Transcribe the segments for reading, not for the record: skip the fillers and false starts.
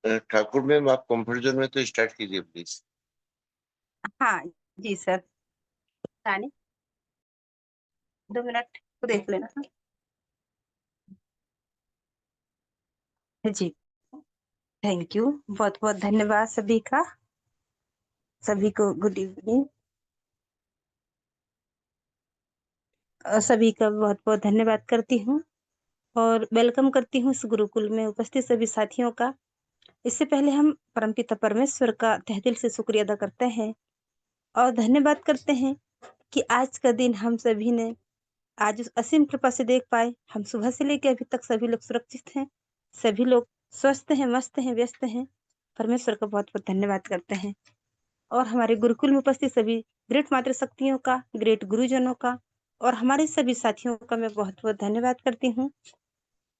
Thakur ma'am, आप comfort zone में तो स्टार्ट कीजिए प्लीज। हाँ जी सर। रानी 2 मिनट को देख लेना। हाँ जी। थैंक यू, बहुत बहुत धन्यवाद सभी का। सभी को गुड इवनिंग। सभी का बहुत बहुत धन्यवाद करती हूँ और वेलकम करती हूँ इस गुरुकुल में उपस्थित सभी साथियों का। इससे पहले हम परमपिता परमेश्वर का तहे दिल से शुक्रिया अदा करते हैं और धन्यवाद करते हैं कि आज का दिन हम सभी ने आज उस असीम कृपा से देख पाए। हम सुबह से लेकर अभी तक सभी लोग सुरक्षित हैं, सभी लोग स्वस्थ हैं, मस्त हैं, व्यस्त हैं। परमेश्वर का बहुत बहुत धन्यवाद करते हैं और हमारे गुरुकुल में उपस्थित सभी ग्रेट मातृशक्तियों का, ग्रेट गुरुजनों का और हमारे सभी साथियों का मैं बहुत बहुत धन्यवाद करती हूँ,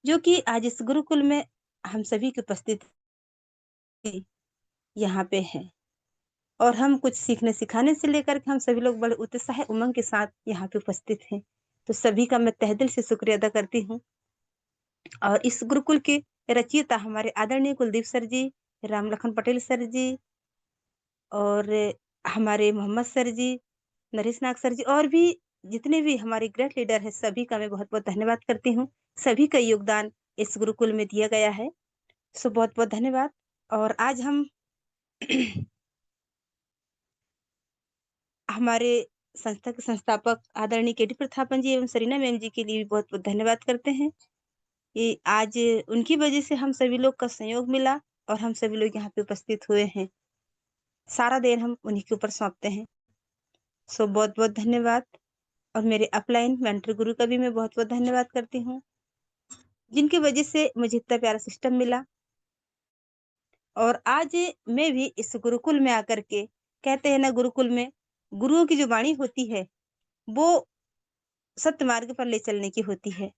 जो कि आज इस गुरुकुल में हम सभी की उपस्थिति यहाँ पे है। और हम कुछ सीखने सिखाने से लेकर के हम सभी लोग बड़े उत्साह उमंग के साथ यहाँ पे उपस्थित हैं। तो सभी का मैं तहे दिल से शुक्रिया अदा करती हूँ। और इस गुरुकुल के रचयिता हमारे आदरणीय कुलदीप सर जी, राम लखन पटेल सर जी और हमारे मोहम्मद सर जी, नरेश नाग सर जी और भी जितने भी हमारे ग्रेट लीडर हैं, सभी का मैं बहुत बहुत धन्यवाद करती हूँ। सभी का योगदान इस गुरुकुल में दिया गया है। सो बहुत बहुत धन्यवाद। और आज हम हमारे संस्था के संस्थापक आदरणीय केटी प्रथापन जी एवं सरीना मैम जी के लिए भी बहुत बहुत धन्यवाद करते हैं। ये आज उनकी वजह से हम सभी लोग का सहयोग मिला और हम सभी लोग यहाँ पे उपस्थित हुए हैं। सारा देन हम उन्हीं के ऊपर सौंपते हैं। सो बहुत बहुत धन्यवाद। और मेरे अपलाइन मेंटर गुरु का भी मैं बहुत बहुत धन्यवाद करती हूँ, जिनकी वजह से मुझे इतना प्यारा सिस्टम मिला। और आज मैं भी इस गुरुकुल में आकर के, कहते हैं ना गुरुकुल में गुरुओं की जो वाणी होती है वो सत्य मार्ग पर ले चलने की होती है।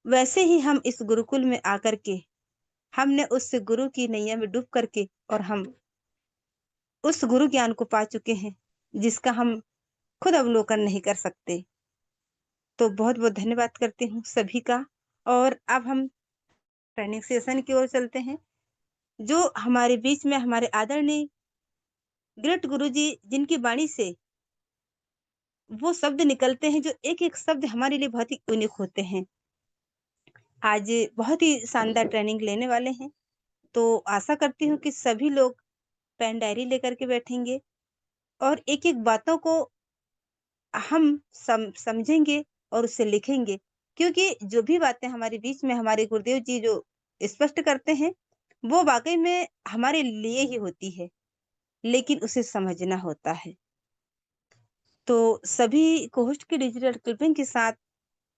वैसे ही हम इस गुरुकुल में आकर के हमने उस गुरु की नैया में डूब करके और हम उस गुरु ज्ञान को पा चुके हैं जिसका हम खुद अवलोकन नहीं कर सकते। तो बहुत बहुत धन्यवाद करती हूँ सभी का। और अब हम ट्रेनिंग सेशन की ओर चलते हैं, जो हमारे बीच में हमारे आदरणीय ग्रेट गुरु जी, जिनकी वाणी से वो शब्द निकलते हैं जो एक एक शब्द हमारे लिए बहुत ही यूनिक होते हैं। आज बहुत ही शानदार ट्रेनिंग लेने वाले हैं। तो आशा करती हूँ कि सभी लोग पेन डायरी लेकर के बैठेंगे और एक एक बातों को हम समझेंगे और उसे लिखेंगे, क्योंकि जो भी बातें हमारे बीच में हमारे गुरुदेव जी जो स्पष्ट करते हैं वो वाकई में हमारे लिए ही होती है, लेकिन उसे समझना होता है। तो सभी को होस्ट की डिजिटल क्लिपिंग के साथ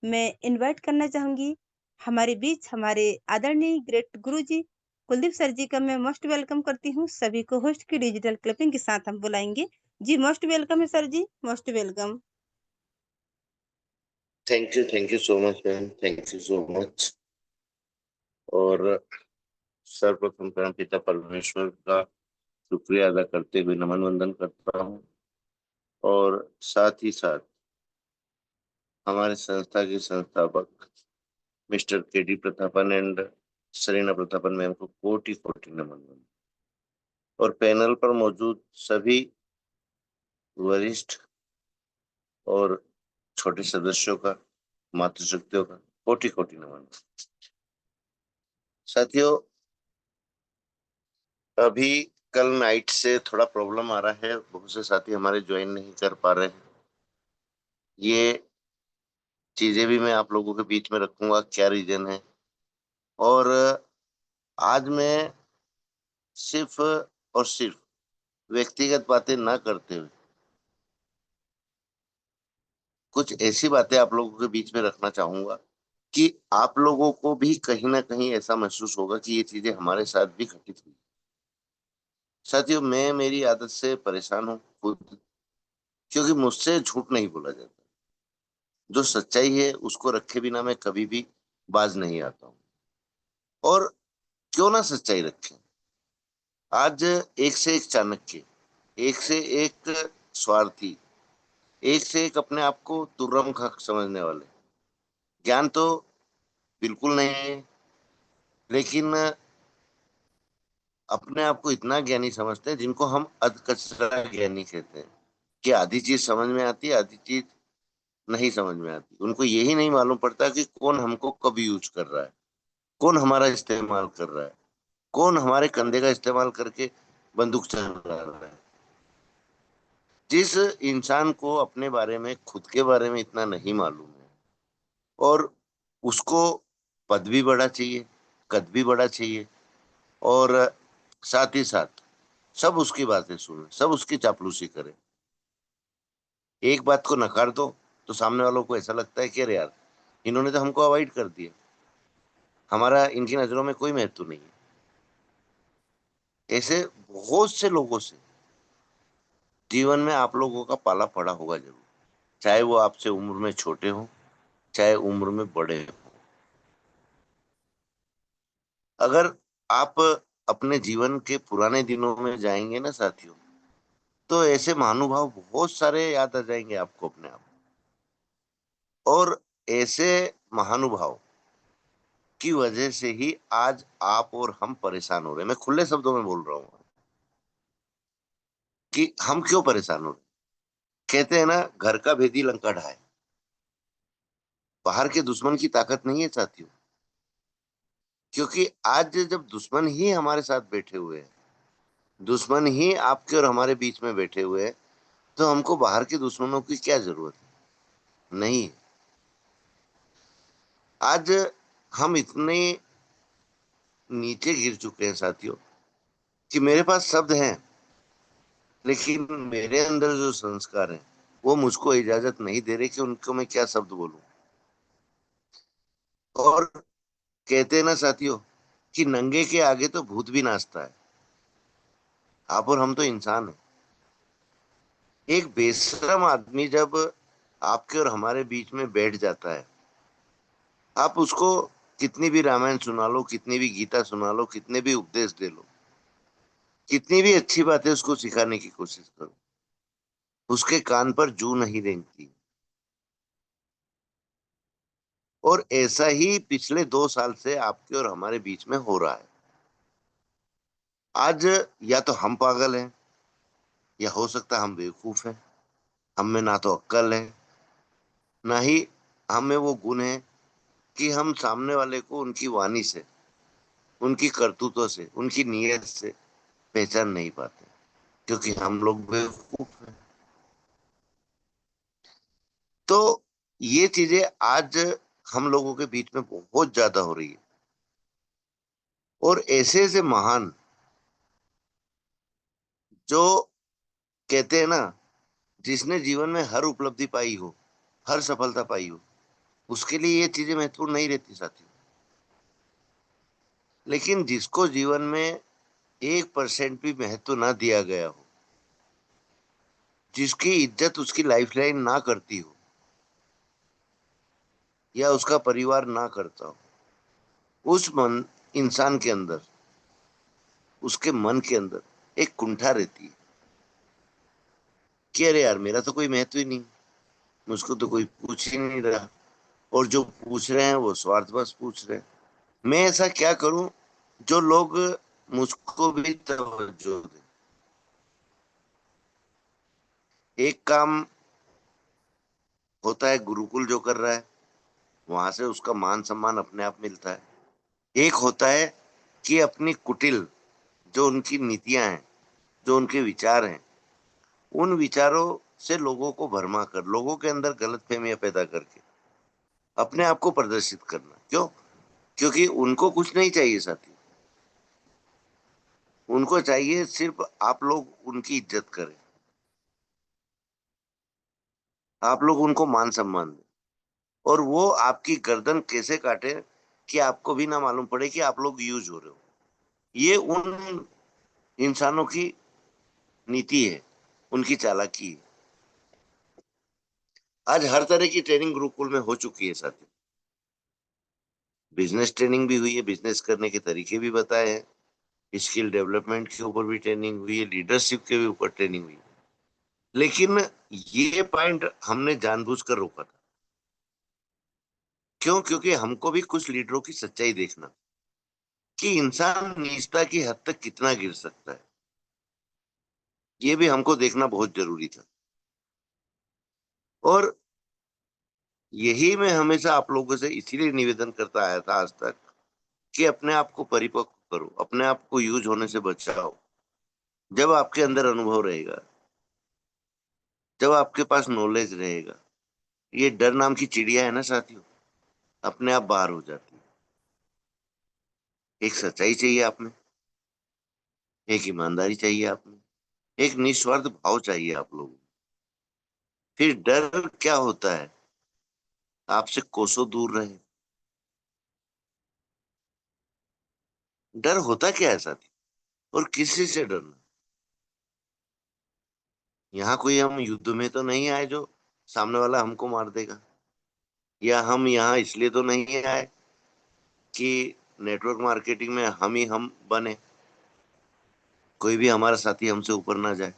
मैं इनवाइट करना चाहूंगी हमारे बीच हमारे आदरणीय ग्रेट गुरु जी कुलदीप सर जी का मैं मोस्ट वेलकम करती हूँ। सभी को होस्ट की डिजिटल क्लिपिंग के साथ हम बुलाएंगे। जी मोस्ट वेलकम है सर जी, most welcome. Thank you so much ma'am, thank you so much. और सर्वप्रथम परम पिता परमेश्वर का शुक्रिया अदा करते हुए नमन वंदन करता हूँ। और साथ ही साथ हमारे संस्था के संस्थापक mister K D Prathapan and Sarina Prathapan ma'am को कोटि कोटि नमन वंदन। और पैनल पर मौजूद सभी वरिष्ठ और छोटे सदस्यों का, मातृशक्तियों का कोटि कोटि नमन। साथियों, अभी कल नाइट से थोड़ा प्रॉब्लम आ रहा है, बहुत से साथी हमारे ज्वाइन नहीं कर पा रहे हैं। ये चीजें भी मैं आप लोगों के बीच में रखूंगा, क्या रीजन है। और आज मैं सिर्फ और सिर्फ व्यक्तिगत बातें ना करते हुए कुछ ऐसी बातें आप लोगों के बीच में रखना चाहूंगा कि आप लोगों को भी कहीं ना कहीं ऐसा महसूस होगा कि ये चीजें हमारे साथ भी घटित हुई। साथियों, मैं मेरी आदत से परेशान हूँ खुद, क्योंकि मुझसे झूठ नहीं बोला जाता। जो सच्चाई है उसको रखे बिना मैं कभी भी बाज नहीं आता हूँ। और क्यों ना सच्चाई रखें। आज एक से एक चाणक्य, एक से एक स्वार्थी, एक से एक अपने आप को तुर्रम खक समझने वाले, ज्ञान तो बिल्कुल नहीं है, लेकिन अपने आप को इतना ज्ञानी समझते हैं जिनको हम अधकचरा ज्ञानी कहते हैं, कि आधी चीज समझ में आती है, आधी चीज नहीं समझ में आती। उनको यही नहीं मालूम पड़ता कि कौन हमको कब यूज कर रहा है, कौन हमारा इस्तेमाल कर रहा है, कौन हमारे कंधे का इस्तेमाल करके बंदूक चला रहा है। जिस इंसान को अपने बारे में, खुद के बारे में इतना नहीं मालूम है, और उसको पद भी बड़ा चाहिए, कद भी बड़ा चाहिए, और साथ ही साथ सब उसकी बातें सुने, सब उसकी चापलूसी करे, एक बात को नकार दो तो सामने वालों को ऐसा लगता है कि अरे यार, इन्होंने तो हमको अवॉइड कर दिया, हमारा इनकी नजरों में कोई महत्व नहीं है। ऐसे बहुत से लोगों से जीवन में आप लोगों का पाला पड़ा होगा जरूर, चाहे वो आपसे उम्र में छोटे हो, चाहे उम्र में बड़े हो। अगर आप अपने जीवन के पुराने दिनों में जाएंगे ना साथियों, तो ऐसे महानुभाव बहुत सारे याद आ जाएंगे आपको अपने आप। और ऐसे महानुभाव की वजह से ही आज आप और हम परेशान हो रहे हैं। मैं खुले शब्दों में बोल रहा हूँ कि हम क्यों परेशान हो रहे हैं। कहते हैं ना, घर का भेदी लंका ढाए। बाहर के दुश्मन की ताकत नहीं है साथियों, क्योंकि आज जब दुश्मन ही हमारे साथ बैठे हुए हैं, दुश्मन ही आपके और हमारे बीच में बैठे हुए हैं, तो हमको बाहर के दुश्मनों की क्या जरूरत है। नहीं। आज हम इतने नीचे गिर चुके हैं साथियों, कि मेरे पास शब्द हैं, लेकिन मेरे अंदर जो संस्कार हैं वो मुझको इजाजत नहीं दे रहे कि उनको मैं क्या शब्द बोलूं। और कहते हैं ना साथियों, कि नंगे के आगे तो भूत भी नाचता है। आप और हम तो इंसान हैं। एक बेशरम आदमी जब आपके और हमारे बीच में बैठ जाता है, आप उसको कितनी भी रामायण सुना लो, कितनी भी गीता सुना लो, कितने भी उपदेश दे लो, कितनी भी अच्छी बातें उसको सिखाने की कोशिश करो, उसके कान पर जू नहीं रेंगती। और ऐसा ही पिछले 2 साल से आपके और हमारे बीच में हो रहा है। आज या तो हम पागल हैं, या हो सकता है हम बेवकूफ हैं। हम में ना तो अक्ल है, ना ही हम में वो गुण है कि हम सामने वाले को उनकी वाणी से, उनकी करतूतों से, उनकी नीयत से पहचान नहीं पाते, क्योंकि हम लोग बेवकूफ हैं। तो ये चीजें आज हम लोगों के बीच में बहुत ज्यादा हो रही है। और ऐसे ऐसे महान, जो कहते हैं ना, जिसने जीवन में हर उपलब्धि पाई हो, हर सफलता पाई हो, उसके लिए ये चीजें महत्वपूर्ण नहीं रहती साथी। लेकिन जिसको जीवन में 1% भी महत्व ना दिया गया हो, जिसकी इज्जत उसकी लाइफलाइन ना करती हो, या उसका परिवार ना करता हो, उस मन इंसान के अंदर, उसके मन के अंदर एक कुंठा रहती है कि अरे यार, मेरा तो कोई महत्व ही नहीं, मुझको तो कोई पूछ ही नहीं रहा, और जो पूछ रहे हैं वो स्वार्थ बस पूछ रहे हैं। मैं ऐसा क्या करूं जो लोग मुझको भी तवज्जो दें। एक काम होता है गुरुकुल जो कर रहा है, वहां से उसका मान सम्मान अपने आप मिलता है। एक होता है कि अपनी कुटिल, जो उनकी नीतियां हैं, जो उनके विचार हैं, उन विचारों से लोगों को भरमा कर, लोगों के अंदर गलतफहमियां पैदा करके अपने आप को प्रदर्शित करना। क्यों? क्योंकि उनको कुछ नहीं चाहिए साथी। उनको चाहिए सिर्फ आप लोग उनकी इज्जत करें, आप लोग उनको मान सम्मान दें, और वो आपकी गर्दन कैसे काटे कि आपको भी ना मालूम पड़े कि आप लोग यूज हो रहे हो। ये उन इंसानों की नीति है, उनकी चालाकी है। आज हर तरह की ट्रेनिंग गुरुकुल में हो चुकी है साथी। बिजनेस ट्रेनिंग भी हुई है, बिजनेस करने के तरीके भी बताए हैं, स्किल डेवलपमेंट के ऊपर भी ट्रेनिंग हुई है, लीडरशिप के भी ऊपर ट्रेनिंग हुई है। लेकिन ये पॉइंट हमने जानबूझकर रोका था। क्यों? क्योंकि हमको भी कुछ लीडरों की सच्चाई देखना, कि इंसान नीचता की हद तक कितना गिर सकता है, ये भी हमको देखना बहुत जरूरी था। और यही मैं हमेशा आप लोगों से इसीलिए निवेदन करता आया था आज तक, कि अपने आप को परिपक्व करो, अपने आप को यूज होने से बचाओ। जब आपके अंदर अनुभव रहेगा, जब आपके पास नॉलेज रहेगा, ये डर नाम की चिड़िया है ना साथियों, अपने आप बाहर हो जाती है। एक सच्चाई चाहिए आप में, एक ईमानदारी चाहिए आप में, एक निस्वार्थ भाव चाहिए आप लोगों को। फिर डर क्या होता है, आपसे कोसों दूर रहे। डर होता क्या है साथी, और किसी से डरना। यहाँ कोई हम युद्ध में तो नहीं आए जो सामने वाला हमको मार देगा, या हम यहाँ इसलिए तो नहीं आए कि नेटवर्क मार्केटिंग में हम ही हम बने, कोई भी हमारा साथी हमसे ऊपर ना जाए।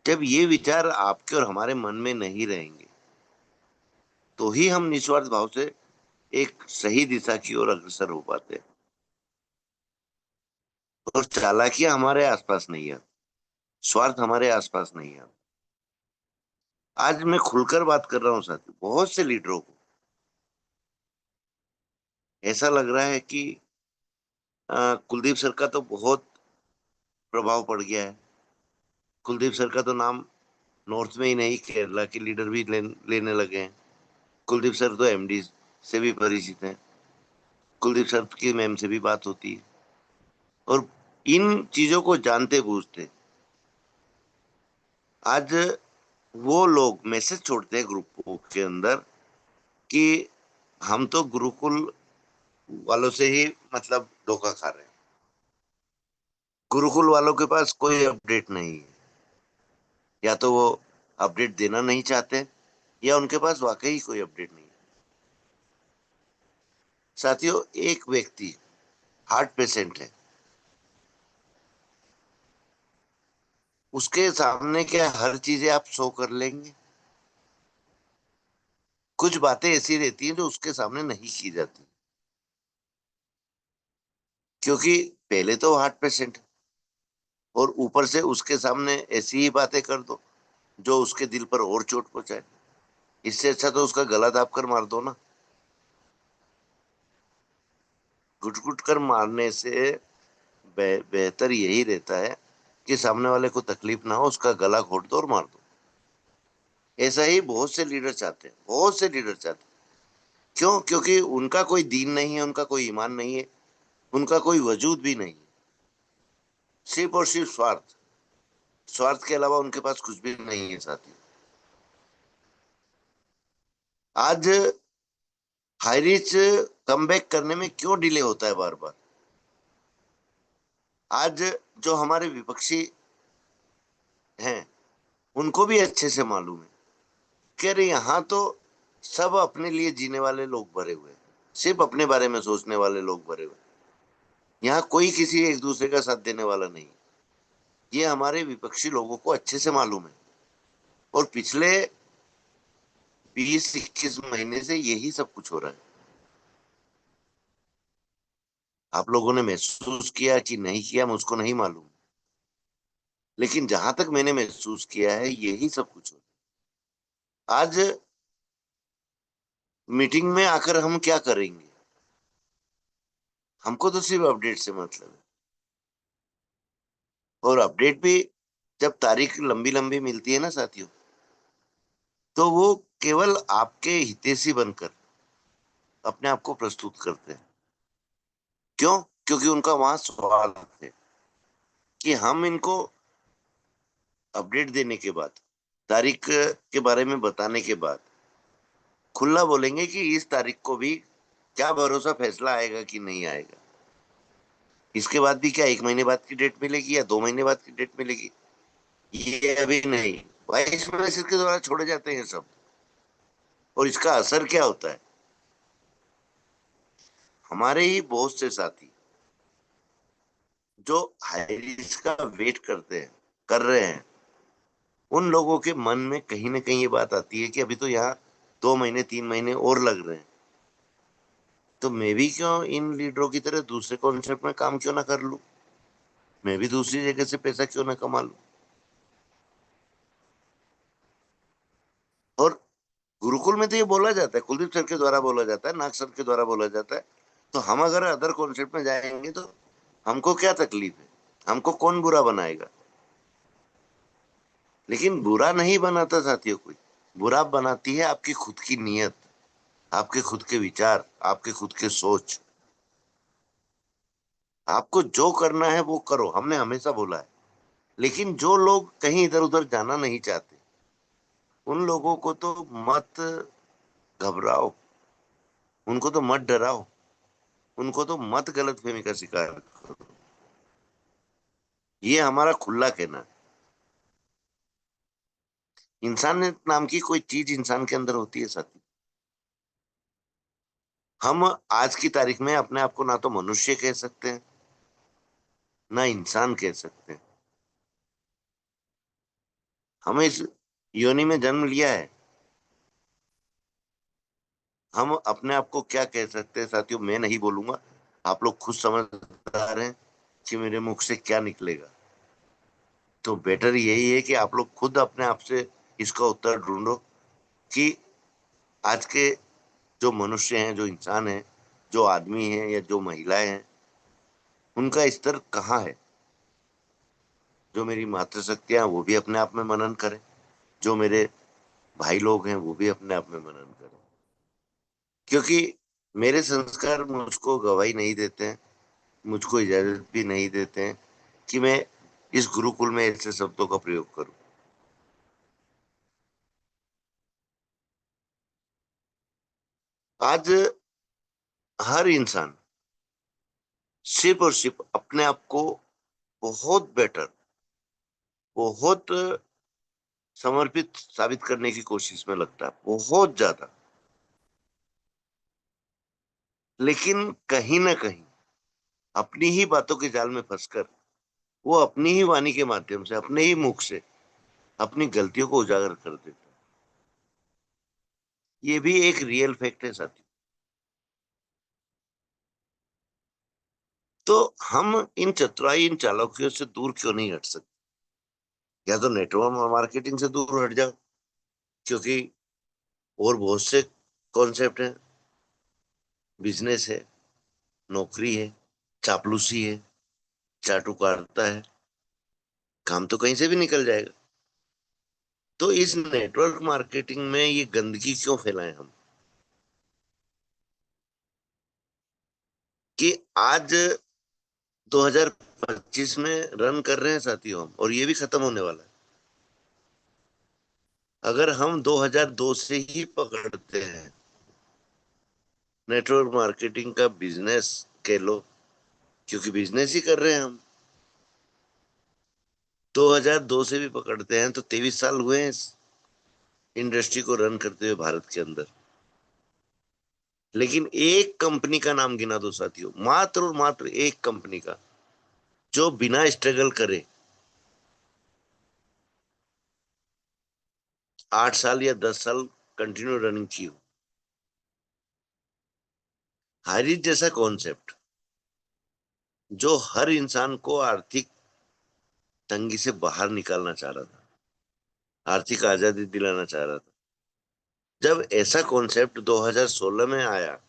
जब ये विचार आपके और हमारे मन में नहीं रहेंगे, तो ही हम निस्वार्थ भाव से एक सही दिशा की ओर अग्रसर हो पाते हैं। और चालाकियां हमारे आसपास नहीं है, स्वार्थ हमारे आसपास नहीं है। आज मैं खुलकर बात कर रहा हूँ साथी, बहुत से लीडरों को ऐसा लग रहा है कि कुलदीप सर का तो बहुत प्रभाव पड़ गया है। कुलदीप सर का तो नाम नॉर्थ में ही नहीं, केरला के लीडर भी लेने लगे हैं। कुलदीप सर तो एमडी से भी परिचित हैं, कुलदीप सर की मैम से भी बात होती है। और इन चीजों को जानते बूझते आज वो लोग मैसेज छोड़ते हैं ग्रुपों के अंदर कि हम तो गुरुकुल वालों से ही मतलब धोखा खा रहे हैं, गुरुकुल वालों के पास कोई अपडेट नहीं है। या तो वो अपडेट देना नहीं चाहते, या उनके पास वाकई कोई अपडेट नहीं है। साथियों, एक व्यक्ति हार्ट पेशेंट है, उसके सामने क्या हर चीजें आप शो कर लेंगे? कुछ बातें ऐसी रहती हैं जो उसके सामने नहीं की जाती, क्योंकि पहले तो हार्ट पेशेंट है, और ऊपर से उसके सामने ऐसी ही बातें कर दो जो उसके दिल पर और चोट पहुंचाए। इससे अच्छा तो उसका गला दाब कर मार दो ना। घुट घुट कर मारने से बेहतर यही रहता है कि सामने वाले को तकलीफ ना हो, उसका गला घोट दो और मार दो। ऐसा ही बहुत से लीडर चाहते हैं, बहुत से लीडर चाहते हैं। क्यों? क्योंकि उनका कोई दीन नहीं है, उनका कोई ईमान नहीं है, उनका कोई वजूद भी नहीं है। सिर्फ और सिर्फ स्वार्थ, स्वार्थ के अलावा उनके पास कुछ भी नहीं है साथी। आज हाई रिच कमबैक करने में क्यों डिले होता है बार बार? आज जो हमारे विपक्षी हैं, उनको भी अच्छे से मालूम है कि अरे यहाँ तो सब अपने लिए जीने वाले लोग भरे हुए हैं, सिर्फ अपने बारे में सोचने वाले लोग भरे हुए हैं। यहाँ कोई किसी एक दूसरे का साथ देने वाला नहीं। ये हमारे विपक्षी लोगों को अच्छे से मालूम है। और पिछले 20-21 महीने से यही सब कुछ हो रहा है। आप लोगों ने महसूस किया कि नहीं किया, मुझको नहीं मालूम, लेकिन जहां तक मैंने महसूस किया है, यही सब कुछ हो रहा है। आज मीटिंग में आकर हम क्या करेंगे? हमको तो सिर्फ अपडेट से मतलब है। और अपडेट भी जब तारीख लंबी लंबी मिलती है ना साथियों, तो वो केवल आपके हितैषी बनकर अपने आप को प्रस्तुत करते हैं। क्यों? क्योंकि उनका वहां सवाल है कि हम इनको अपडेट देने के बाद, तारीख के बारे में बताने के बाद, खुला बोलेंगे कि इस तारीख को भी क्या भरोसा फैसला आएगा कि नहीं आएगा। इसके बाद भी क्या 1 महीने बाद की डेट मिलेगी या 2 महीने बाद की डेट मिलेगी, ये अभी नहीं। 22 मैसेज के द्वारा छोड़े जाते हैं सब। और इसका असर क्या होता है? हमारे ही बहुत से साथी जो हाई रिस्क का वेट करते हैं, कर रहे हैं, उन लोगों के मन में कहीं ना कहीं ये बात आती है कि अभी तो यहाँ 2 महीने 3 महीने और लग रहे हैं, तो मैं भी क्यों इन लीडरों की तरह दूसरे कॉन्सेप्ट में काम क्यों ना कर लूं? मैं भी दूसरी जगह से पैसा क्यों ना कमा लूं? और गुरुकुल में तो ये बोला जाता है, कुलदीप सर के द्वारा बोला जाता है, नाग सर के द्वारा बोला जाता है। तो हम अगर अदर कॉन्सेप्ट में जाएंगे तो हमको क्या तकलीफ है? हमको कौन बुरा बनाएगा? लेकिन बुरा नहीं बनाता साथियों कोई। बुरा बनाती है आपकी खुद की नीयत, आपके खुद के विचार, आपके खुद के सोच। आपको जो करना है वो करो, हमने हमेशा बोला है। लेकिन जो लोग कहीं इधर उधर जाना नहीं चाहते, उन लोगों को तो मत घबराओ, उनको तो मत डराओ, उनको तो मत गलतफहमी का शिकार करो। ये हमारा खुला कहना है। इंसानियत नाम की कोई चीज इंसान के अंदर होती है साथी। हम आज की तारीख में अपने आप को ना तो मनुष्य कह सकते हैं, ना इंसान कह सकते हैं। हमें इस योनि में जन्म लिया है। हम अपने आप को क्या कह सकते हैं साथियों, मैं नहीं बोलूंगा। आप लोग खुद समझदार हैं कि मेरे मुख से क्या निकलेगा। तो बेटर यही है कि आप लोग खुद अपने आप से इसका उत्तर ढूंढो कि आज के जो मनुष्य हैं, जो इंसान हैं, जो आदमी हैं या जो महिलाएं हैं, उनका स्तर कहाँ है। जो मेरी मातृशक्तियां वो भी अपने आप में मनन करें, जो मेरे भाई लोग हैं वो भी अपने आप में मनन करें। क्योंकि मेरे संस्कार मुझको गवाही नहीं देते हैं, मुझको इजाजत भी नहीं देते हैं कि मैं इस गुरुकुल में ऐसे शब्दों का प्रयोग करूं। आज हर इंसान सिर्फ और सिर्फ अपने आप को बहुत बेटर, बहुत समर्पित साबित करने की कोशिश में लगता है, बहुत ज्यादा। लेकिन कहीं ना कहीं अपनी ही बातों के जाल में फंसकर वो अपनी ही वाणी के माध्यम से, अपने ही मुख से अपनी गलतियों को उजागर कर देता है। ये भी एक रियल फैक्ट है साथी। तो हम इन चतुराई, इन चालाकियों से दूर क्यों नहीं हट सकते? या तो नेटवर्क मार्केटिंग से दूर हट जाओ, क्योंकि और बहुत से कॉन्सेप्ट हैं। बिजनेस है, नौकरी है, चापलूसी है, चाटुकारिता है, काम तो कहीं से भी निकल जाएगा। तो इस नेटवर्क मार्केटिंग में ये गंदगी क्यों फैलाएं हम? कि आज 2025 में रन कर रहे हैं साथियों हम, और ये भी खत्म होने वाला है। अगर हम 2002 से ही पकड़ते हैं नेटवर्क मार्केटिंग का बिजनेस, कह लो, क्योंकि बिजनेस ही कर रहे हैं हम। 2002 से भी पकड़ते हैं तो 23 साल हुए हैं इस इंडस्ट्री को रन करते हुए भारत के अंदर। लेकिन एक कंपनी का नाम गिना दो साथियों, मात्र और मात्र एक कंपनी का, जो बिना स्ट्रगल करे 8 साल या 10 साल कंटिन्यू रनिंग की हो। हाइरिज जैसा कॉन्सेप्ट जो हर इंसान को आर्थिक तंगी से बाहर निकालना चाह रहा था, आर्थिक आजादी दिलाना चाह रहा था। जब ऐसा कॉन्सेप्ट 2016 में आया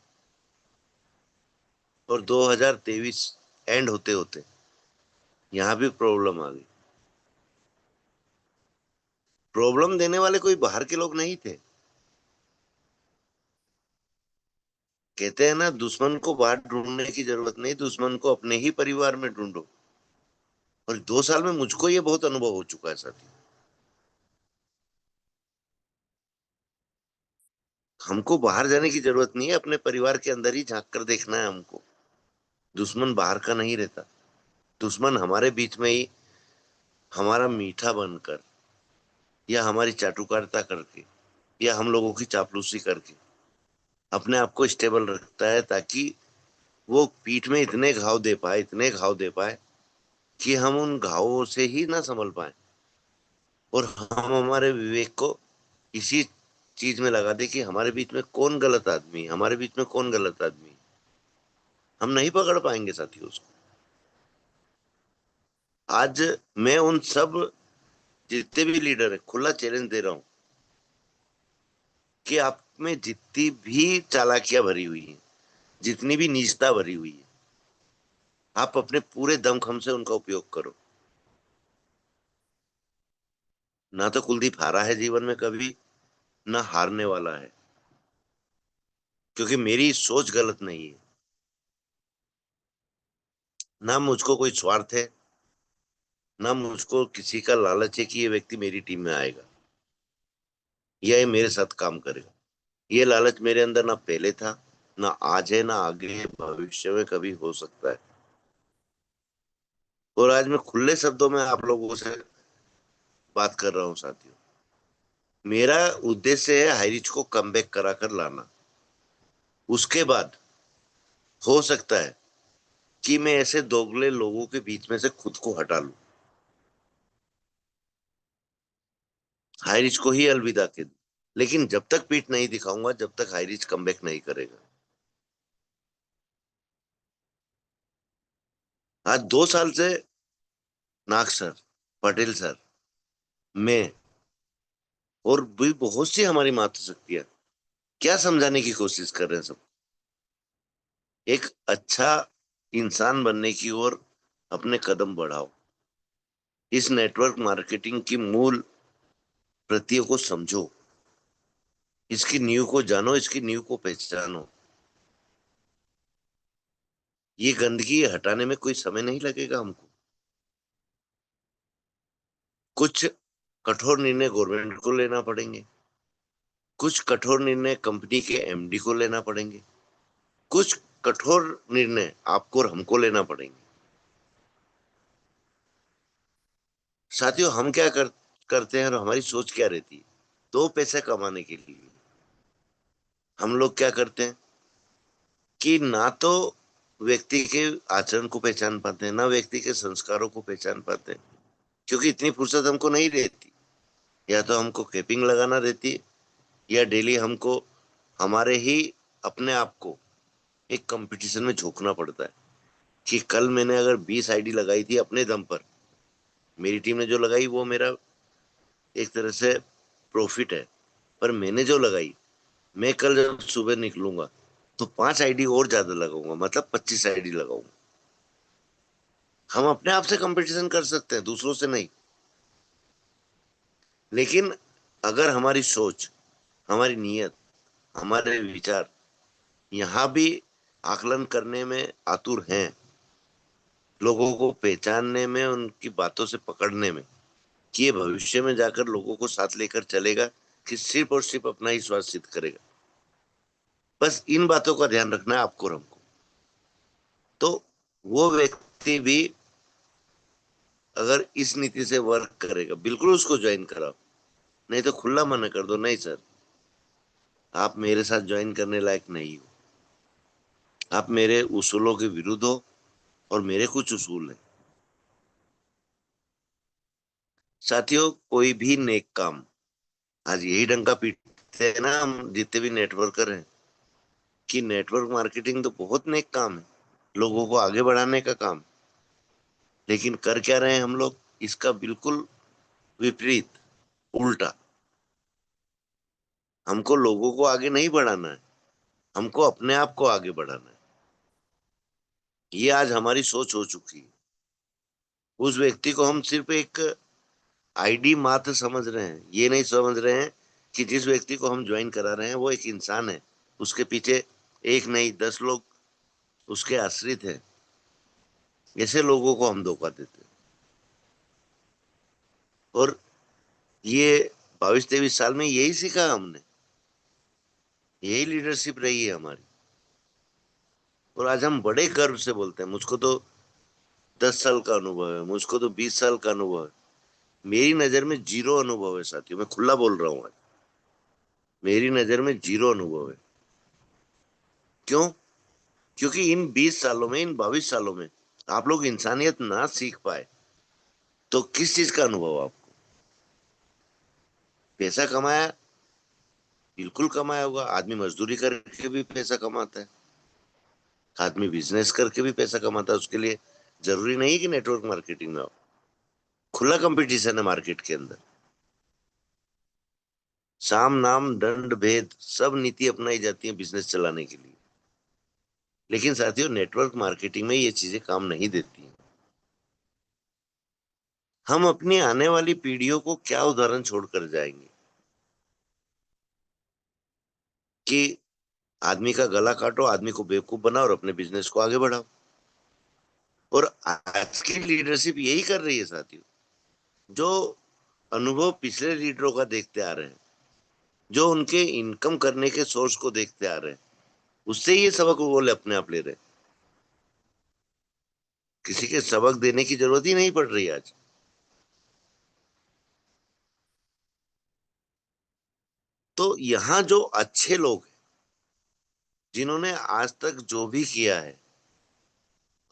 और 2023 एंड होते होते यहाँ भी प्रॉब्लम आ गई। प्रॉब्लम देने वाले कोई बाहर के लोग नहीं थे। कहते हैं ना, दुश्मन को बाहर ढूंढने की जरूरत नहीं, दुश्मन को अपने ही परिवार में ढूंढो। और 2 साल में मुझको ये बहुत अनुभव हो चुका है साथी। हमको बाहर जाने की जरूरत नहीं है, अपने परिवार के अंदर ही झांक कर देखना है हमको। दुश्मन बाहर का नहीं रहता। दुश्मन हमारे बीच में ही, हमारा मीठा बनकर, या हमारी चाटुकारिता करके, या हम लोगों की चापलूसी करके अपने आप को स्टेबल रखता है, ताकि वो पीठ में इतने घाव दे पाए, इतने घाव दे पाए कि हम उन घावों से ही ना संभल पाए, और हम हमारे विवेक को इसी चीज में लगा दे कि हमारे बीच में कौन गलत आदमी है, हमारे बीच में कौन गलत आदमी है। हम नहीं पकड़ पाएंगे साथियों उसको। आज मैं उन सब जितने भी लीडर है खुला चैलेंज दे रहा हूं कि आप में जितनी भी चालाकियां भरी हुई है, जितनी भी नीचता भरी हुई है, आप अपने पूरे दमखम से उनका उपयोग करो। ना तो कुलदीप हारा है जीवन में कभी, ना हारने वाला है, क्योंकि मेरी सोच गलत नहीं है। ना मुझको कोई स्वार्थ है, ना मुझको किसी का लालच है कि ये व्यक्ति मेरी टीम में आएगा या ये मेरे साथ काम करेगा। ये लालच मेरे अंदर ना पहले था, ना आज है, ना आगे भविष्य में कभी हो सकता है। और आज मैं खुले शब्दों में आप लोगों से बात कर रहा हूं साथियों। मेरा उद्देश्य है हाईरिच को कमबैक करा कर लाना। उसके बाद हो सकता है कि मैं ऐसे दोगले लोगों के बीच में से खुद को हटा लूं, हाईरिच को ही अलविदा के दूं। लेकिन जब तक पीठ नहीं दिखाऊंगा, जब तक हाईरिच कमबैक नहीं करेगा। आज 2 साल से नाग सर, पटेल सर, मैं और भी बहुत सी हमारी मातृशक्तियां क्या समझाने की कोशिश कर रहे हैं सब, एक अच्छा इंसान बनने की ओर अपने कदम बढ़ाओ। इस नेटवर्क मार्केटिंग की मूल प्रतियों को समझो, इसकी नींव को जानो, इसकी नींव को पहचानो। ये गंदगी हटाने में कोई समय नहीं लगेगा हमको। कुछ कठोर निर्णय गवर्नमेंट को लेना पड़ेंगे, कुछ कठोर निर्णय कंपनी के एमडी को लेना पड़ेंगे, कुछ कठोर निर्णय आपको और हमको लेना पड़ेंगे। साथियों, हम क्या करते हैं और हमारी सोच क्या रहती है? 2 पैसे कमाने के लिए हम लोग क्या करते हैं कि ना तो व्यक्ति के आचरण को पहचान पाते हैं, ना व्यक्ति के संस्कारों को पहचान पाते हैं, क्योंकि इतनी फुर्सत हमको नहीं रहती। या तो हमको कैपिंग लगाना रहती है, या डेली हमको हमारे ही अपने आप को एक कंपटीशन में झोंकना पड़ता है कि कल मैंने अगर 20 आईडी लगाई थी अपने दम पर, मेरी टीम ने जो लगाई वो मेरा एक तरह से प्रॉफिट है, पर मैंने जो लगाई, मैं कल जब सुबह निकलूंगा तो 5 आईडी और ज्यादा लगाऊंगा, मतलब 25 आईडी लगाऊंगा। हम अपने आप से कंपटीशन कर सकते हैं, दूसरों से नहीं। लेकिन अगर हमारी सोच, हमारी नीयत, हमारे विचार यहाँ भी आकलन करने में आतुर हैं, लोगों को पहचानने में, उनकी बातों से पकड़ने में, कि ये भविष्य में जाकर लोगों को साथ लेकर चलेगा कि सिर्फ और सिर्फ अपना ही स्वार्थ सिद्ध करेगा, बस इन बातों का ध्यान रखना है आपको और हमको। तो वो व्यक्ति भी अगर इस नीति से वर्क करेगा, बिल्कुल उसको ज्वाइन कराओ। नहीं तो खुला मना कर दो, नहीं सर, आप मेरे साथ ज्वाइन करने लायक नहीं हो, आप मेरे उसूलों के विरुद्ध हो और मेरे कुछ उसूल हैं। साथियों, कोई भी नेक काम, आज यही डंका पीटते हैं ना हम जितने भी नेटवर्कर हैं, कि नेटवर्क मार्केटिंग तो बहुत नेक काम है, लोगों को आगे बढ़ाने का काम। लेकिन कर क्या रहे हैं हम लोग? इसका बिल्कुल विपरीत, उल्टा। हमको लोगों को आगे नहीं बढ़ाना है, हमको अपने आप को आगे बढ़ाना है। ये आज हमारी सोच हो चुकी है। उस व्यक्ति को हम सिर्फ एक आईडी मात्र समझ रहे हैं, ये नहीं समझ रहे हैं कि जिस व्यक्ति को हम ज्वाइन करा रहे हैं वो एक इंसान है, उसके पीछे एक नहीं 10 लोग उसके आश्रित हैं। ऐसे लोगों को हम धोखा देते हैं। और ये 22-23 साल में यही सीखा हमने, यही लीडरशिप रही है हमारी। और आज हम बड़े गर्व से बोलते हैं, मुझको तो 10 साल का अनुभव है, मुझको तो 20 साल का अनुभव है। मेरी नजर में जीरो अनुभव है साथियों, मैं खुला बोल रहा हूँ आज। मेरी नजर में जीरो अनुभव है। क्यों? क्योंकि इन 20 सालों में, इन 22 सालों में आप लोग इंसानियत ना सीख पाए तो किस चीज का अनुभव आपको? पैसा कमाया, बिल्कुल कमाया होगा, आदमी मजदूरी करके भी पैसा कमाता है। आदमी बिजनेस करके भी पैसा कमाता है, उसके लिए जरूरी नहीं है कि नेटवर्क मार्केटिंग में हो। खुला कंपटीशन है मार्केट के अंदर, साम नाम दंड भेद सब नीति अपनाई जाती है बिजनेस चलाने के लिए। लेकिन साथियों, नेटवर्क मार्केटिंग में ये चीजें काम नहीं देती हैं। हम अपनी आने वाली पीढ़ियों को क्या उदाहरण छोड़कर जाएंगे कि आदमी का गला काटो, आदमी को बेवकूफ बनाओ और अपने बिजनेस को आगे बढ़ाओ। और आज की लीडरशिप यही कर रही है साथियों। जो अनुभव पिछले लीडरों का देखते आ रहे हैं, जो उनके इनकम करने के सोर्स को देखते आ रहे हैं, उससे ये सबक वो बोले अपने आप ले रहे हैं। किसी के सबक देने की जरूरत ही नहीं पड़ रही आज। तो यहाँ जो अच्छे लोग हैं, जिन्होंने आज तक जो भी किया है,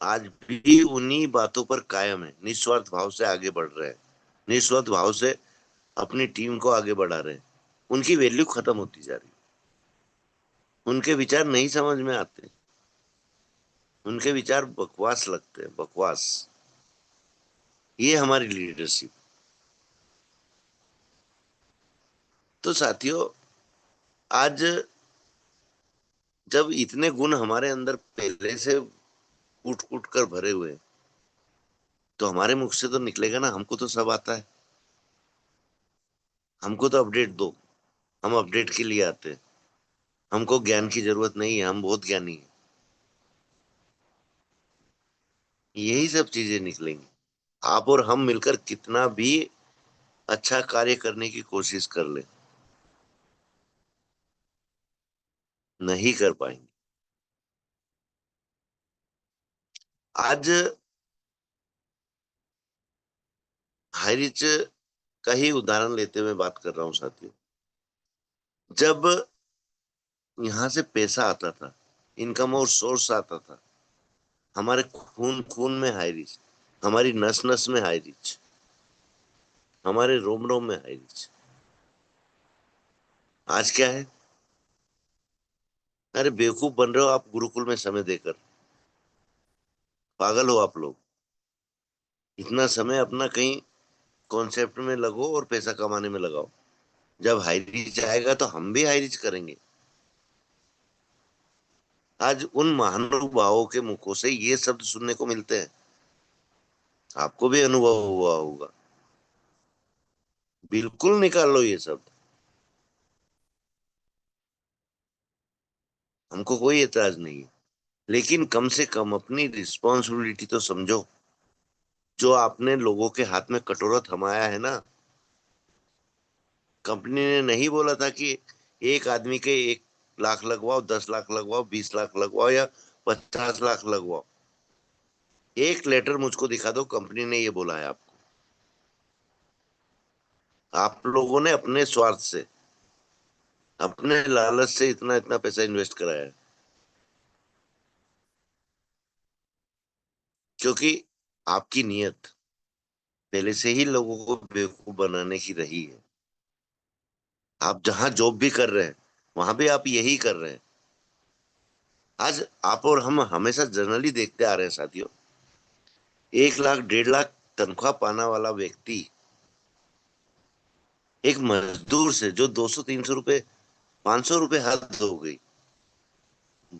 आज भी उन्हीं बातों पर कायम है, निस्वार्थ भाव से आगे बढ़ रहे हैं, निस्वार्थ भाव से अपनी टीम को आगे बढ़ा रहे हैं। उनकी वैल्यू खत्म होती जा रही है, उनके विचार नहीं समझ में आते, उनके विचार बकवास लगते हैं, बकवास। ये हमारी लीडरशिप। तो साथियों, आज जब इतने गुण हमारे अंदर पहले से कूट कूट कर भरे हुए हैं, तो हमारे मुख से तो निकलेगा ना, हमको तो सब आता है, हमको तो अपडेट दो, हम अपडेट के लिए आते हैं, हमको ज्ञान की जरूरत नहीं है, हम बहुत ज्ञानी हैं। यही सब चीजें निकलेंगी। आप और हम मिलकर कितना भी अच्छा कार्य करने की कोशिश कर ले, नहीं कर पाएंगे। आज हाईरिच का ही उदाहरण लेते हुए बात कर रहा हूं साथियों। जब यहाँ से पैसा आता था, इनकम और सोर्स आता था, हमारे खून खून में हाईरिच, हमारी नस नस में हाईरिच, हमारे रोम रोम में हाईरिच। आज क्या है? अरे बेवकूफ बन रहे हो आप गुरुकुल में समय देकर, पागल हो आप लोग। इतना समय अपना कहीं कॉन्सेप्ट में लगो और पैसा कमाने में लगाओ। जब हाई रीच आएगा तो हम भी हाई रीच करेंगे। आज उन महानुभावों के मुखों से ये शब्द सुनने को मिलते हैं, आपको भी अनुभव हुआ होगा। बिल्कुल निकाल लो ये शब्द, हमको कोई एतराज नहीं है। लेकिन कम से कम अपनी रिस्पॉन्सिबिलिटी तो समझो। जो आपने लोगों के हाथ में कटोरा थमाया है ना, कंपनी ने नहीं बोला था कि एक आदमी के 1 लाख लगवाओ, 10 लाख लगवाओ, 20 लाख लगवाओ या 50 लाख लगवाओ। एक लेटर मुझको दिखा दो कंपनी ने ये बोला है आपको। आप लोगों ने अपने स्वार्थ से, अपने लालच से इतना इतना पैसा इन्वेस्ट कराया है, क्योंकि आपकी नियत पहले से ही लोगों को बेवकूफ बनाने की रही है। आप जहां जॉब भी कर रहे हैं, वहां भी आप यही कर रहे हैं। आज आप और हम हमेशा जनरली देखते आ रहे हैं साथियों, 1 लाख 1.5 लाख तनख्वाह पाने वाला व्यक्ति एक मजदूर से जो 200 300 रुपए, 500 रुपए हद हो गई,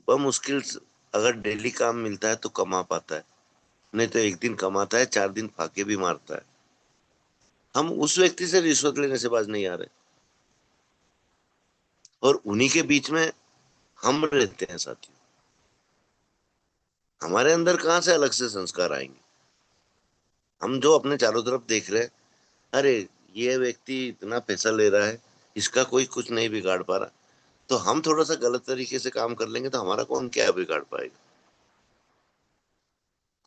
बमुश्किल अगर डेली काम मिलता है तो कमा पाता है। नहीं तो एक दिन कमाता है, 4 दिन फाके भी मारता है। हम उस व्यक्ति से रिश्वत लेने से बाज नहीं आ रहे, और उन्हीं के बीच में हम रहते हैं साथियों। हमारे अंदर कहाँ से अलग से संस्कार आएंगे? हम जो अपने चारों तरफ देख रहे हैं, अरे ये व्यक्ति इतना पैसा ले रहा है, इसका कोई कुछ नहीं बिगाड़ पा रहा, तो हम थोड़ा सा गलत तरीके से काम कर लेंगे तो हमारा कौन क्या बिगाड़ पाएगा?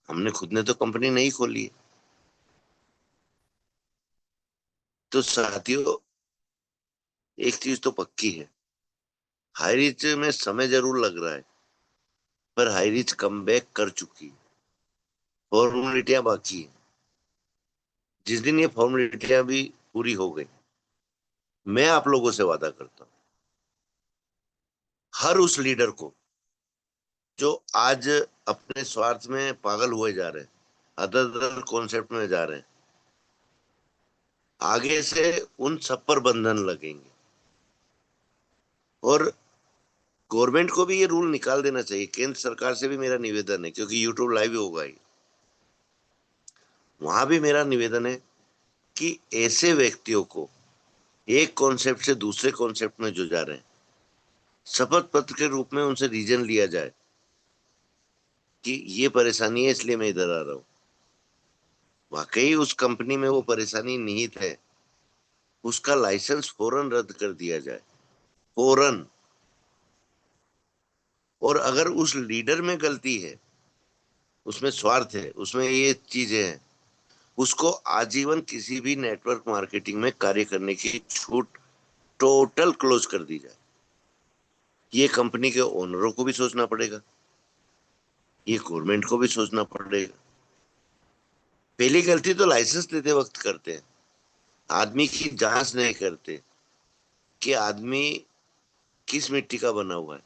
हमने खुद ने तो कंपनी नहीं खोली है। तो साथियों, एक चीज तो पक्की है, हाई रीच में समय जरूर लग रहा है, पर हाई रीच कम बैक कर चुकी है। फॉर्मेलिटियां बाकी है। जिस दिन ये फॉर्मेलिटियां भी पूरी हो गई, मैं आप लोगों से वादा करता हूँ, हर उस लीडर को जो आज अपने स्वार्थ में पागल हुए जा रहे हैं, अदर अदर कॉन्सेप्ट में जा रहे हैं, आगे से उन सब पर बंधन लगेंगे। और गवर्नमेंट को भी ये रूल निकाल देना चाहिए। केंद्र सरकार से भी मेरा निवेदन है, क्योंकि यूट्यूब लाइव ही होगा ही, वहां भी मेरा निवेदन है कि ऐसे व्यक्तियों को एक कॉन्सेप्ट से दूसरे कॉन्सेप्ट में जो जा रहे हैं, शपथ पत्र के रूप में उनसे रीजन लिया जाए कि ये परेशानी है इसलिए मैं इधर आ रहा हूँ। वाकई उस कंपनी में वो परेशानी निहित है, उसका लाइसेंस फौरन रद्द कर दिया जाए, फौरन। और अगर उस लीडर में गलती है, उसमें स्वार्थ है, उसमें ये चीजें हैं, उसको आजीवन किसी भी नेटवर्क मार्केटिंग में कार्य करने की छूट टोटल क्लोज कर दी जाए। ये कंपनी के ओनरों को भी सोचना पड़ेगा, ये गवर्नमेंट को भी सोचना पड़ेगा। पहली गलती तो लाइसेंस देते वक्त करते हैं, आदमी की जांच नहीं करते कि आदमी किस मिट्टी का बना हुआ है।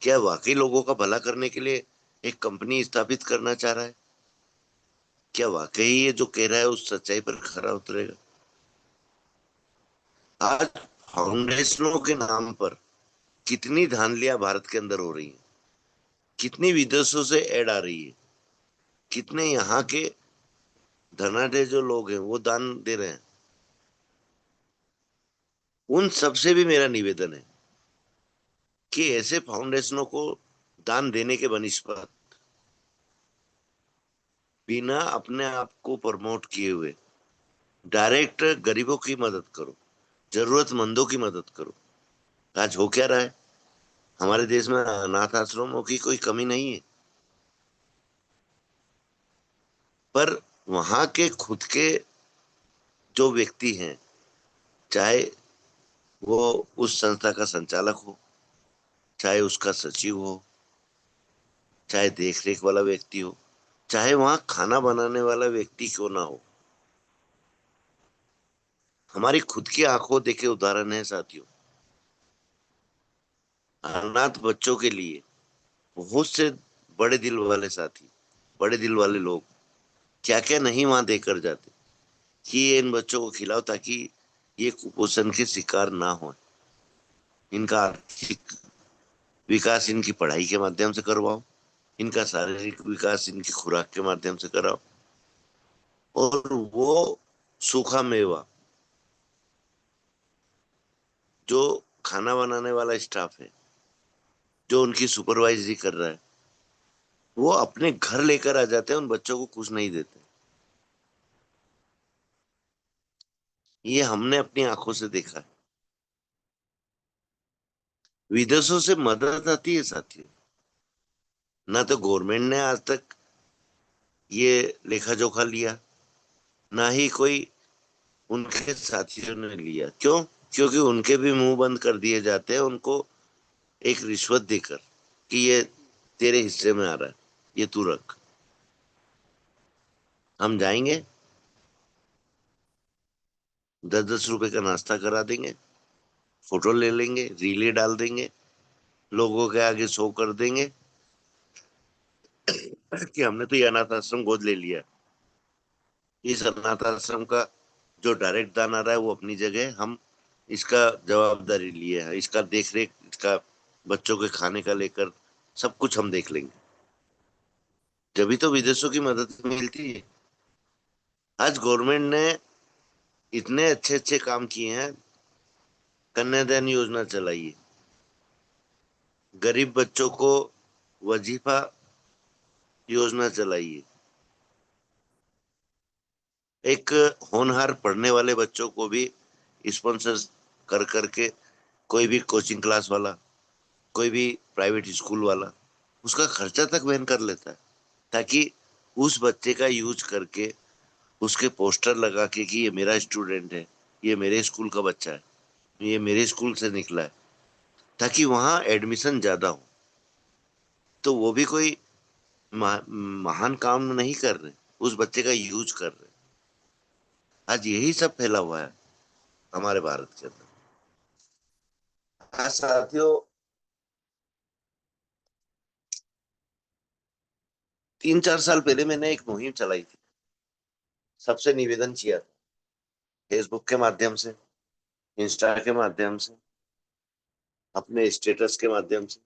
क्या वाकई लोगों का भला करने के लिए एक कंपनी स्थापित करना चाह रहा है? क्या वाकई ये जो कह रहा है उस सच्चाई पर खरा उतरेगा? आज फाउंडेशनों के नाम पर कितनी धांधलियां भारत के अंदर हो रही हैं, कितनी विदेशों से ऐड आ रही है, कितने यहाँ के धनाढ्य जो लोग हैं वो दान दे रहे हैं। उन सबसे भी मेरा निवेदन है कि ऐसे फाउंडेशनों को दान देने के बनिस्पत बिना अपने आप को प्रमोट किए हुए डायरेक्ट गरीबों की मदद करो, जरूरतमंदों की मदद करो। आज हो क्या रहा है, हमारे देश में अनाथ आश्रमों की कोई कमी नहीं है, पर वहां के खुद के जो व्यक्ति हैं, चाहे वो उस संस्था का संचालक हो, चाहे उसका सचिव हो, चाहे देख रेख वाला व्यक्ति हो, चाहे वहां खाना बनाने वाला व्यक्ति क्यों ना हो, हमारी खुद की आंखों देखे उदाहरण है साथियों। अनाथ बच्चों के लिए बहुत से बड़े दिल वाले साथी, बड़े दिल वाले लोग क्या क्या नहीं वहां देकर जाते कि ये इन बच्चों को खिलाओ ताकि ये कुपोषण के शिकार ना हो, इनका आर्थिक विकास इनकी पढ़ाई के माध्यम से करवाओ, इनका शारीरिक विकास इनकी खुराक के माध्यम से कराओ। और वो सूखा मेवा जो खाना बनाने वाला स्टाफ है, जो उनकी सुपरवाइजरी कर रहा है, वो अपने घर लेकर आ जाते हैं, उन बच्चों को कुछ नहीं देते। ये हमने अपनी आंखों से देखा है। विदेशों से मदद आती है साथियों, ना तो गवर्नमेंट ने आज तक ये लेखा जोखा लिया, ना ही कोई उनके साथियों ने लिया। क्यों? क्योंकि उनके भी मुंह बंद कर दिए जाते हैं उनको एक रिश्वत देकर कि ये तेरे हिस्से में आ रहा है, ये तू रख। हम जाएंगे, 10-10 रुपए का नाश्ता करा देंगे, फोटो ले लेंगे, रीले डाल देंगे, लोगों के आगे शो कर देंगे कि हमने तो ये अनाथ आश्रम गोद ले लिया। इस अनाथ आश्रम का जो डायरेक्ट दान आ रहा है वो अपनी जगह है, हम इसका जवाबदारी लिए है, इसका देख रेख, इसका बच्चों के खाने का लेकर सब कुछ हम देख लेंगे। जभी तो विदेशों की मदद मिलती है। आज गवर्नमेंट ने इतने अच्छे अच्छे काम किए हैं, कन्यादान योजना चलाई है, गरीब बच्चों को वजीफा योजना चलाई है, एक होनहार पढ़ने वाले बच्चों को भी स्पॉन्सर कर करके, कोई भी कोचिंग क्लास वाला, कोई भी प्राइवेट स्कूल वाला उसका खर्चा तक वहन कर लेता है, ताकि उस बच्चे का यूज करके उसके पोस्टर लगा के कि ये मेरा स्टूडेंट है, ये मेरे स्कूल का बच्चा है, ये मेरे स्कूल से निकला है, ताकि वहां एडमिशन ज्यादा हो। तो वो भी कोई महान काम नहीं कर रहे, उस बच्चे का यूज कर रहे। आज यही सब फैला हुआ है हमारे भारत के अंदर। हाँ साथियों, 3-4 साल पहले मैंने एक मुहिम चलाई थी। सबसे निवेदन किया था, फेसबुक के माध्यम से, इंस्टा के माध्यम से, अपने स्टेटस के माध्यम से,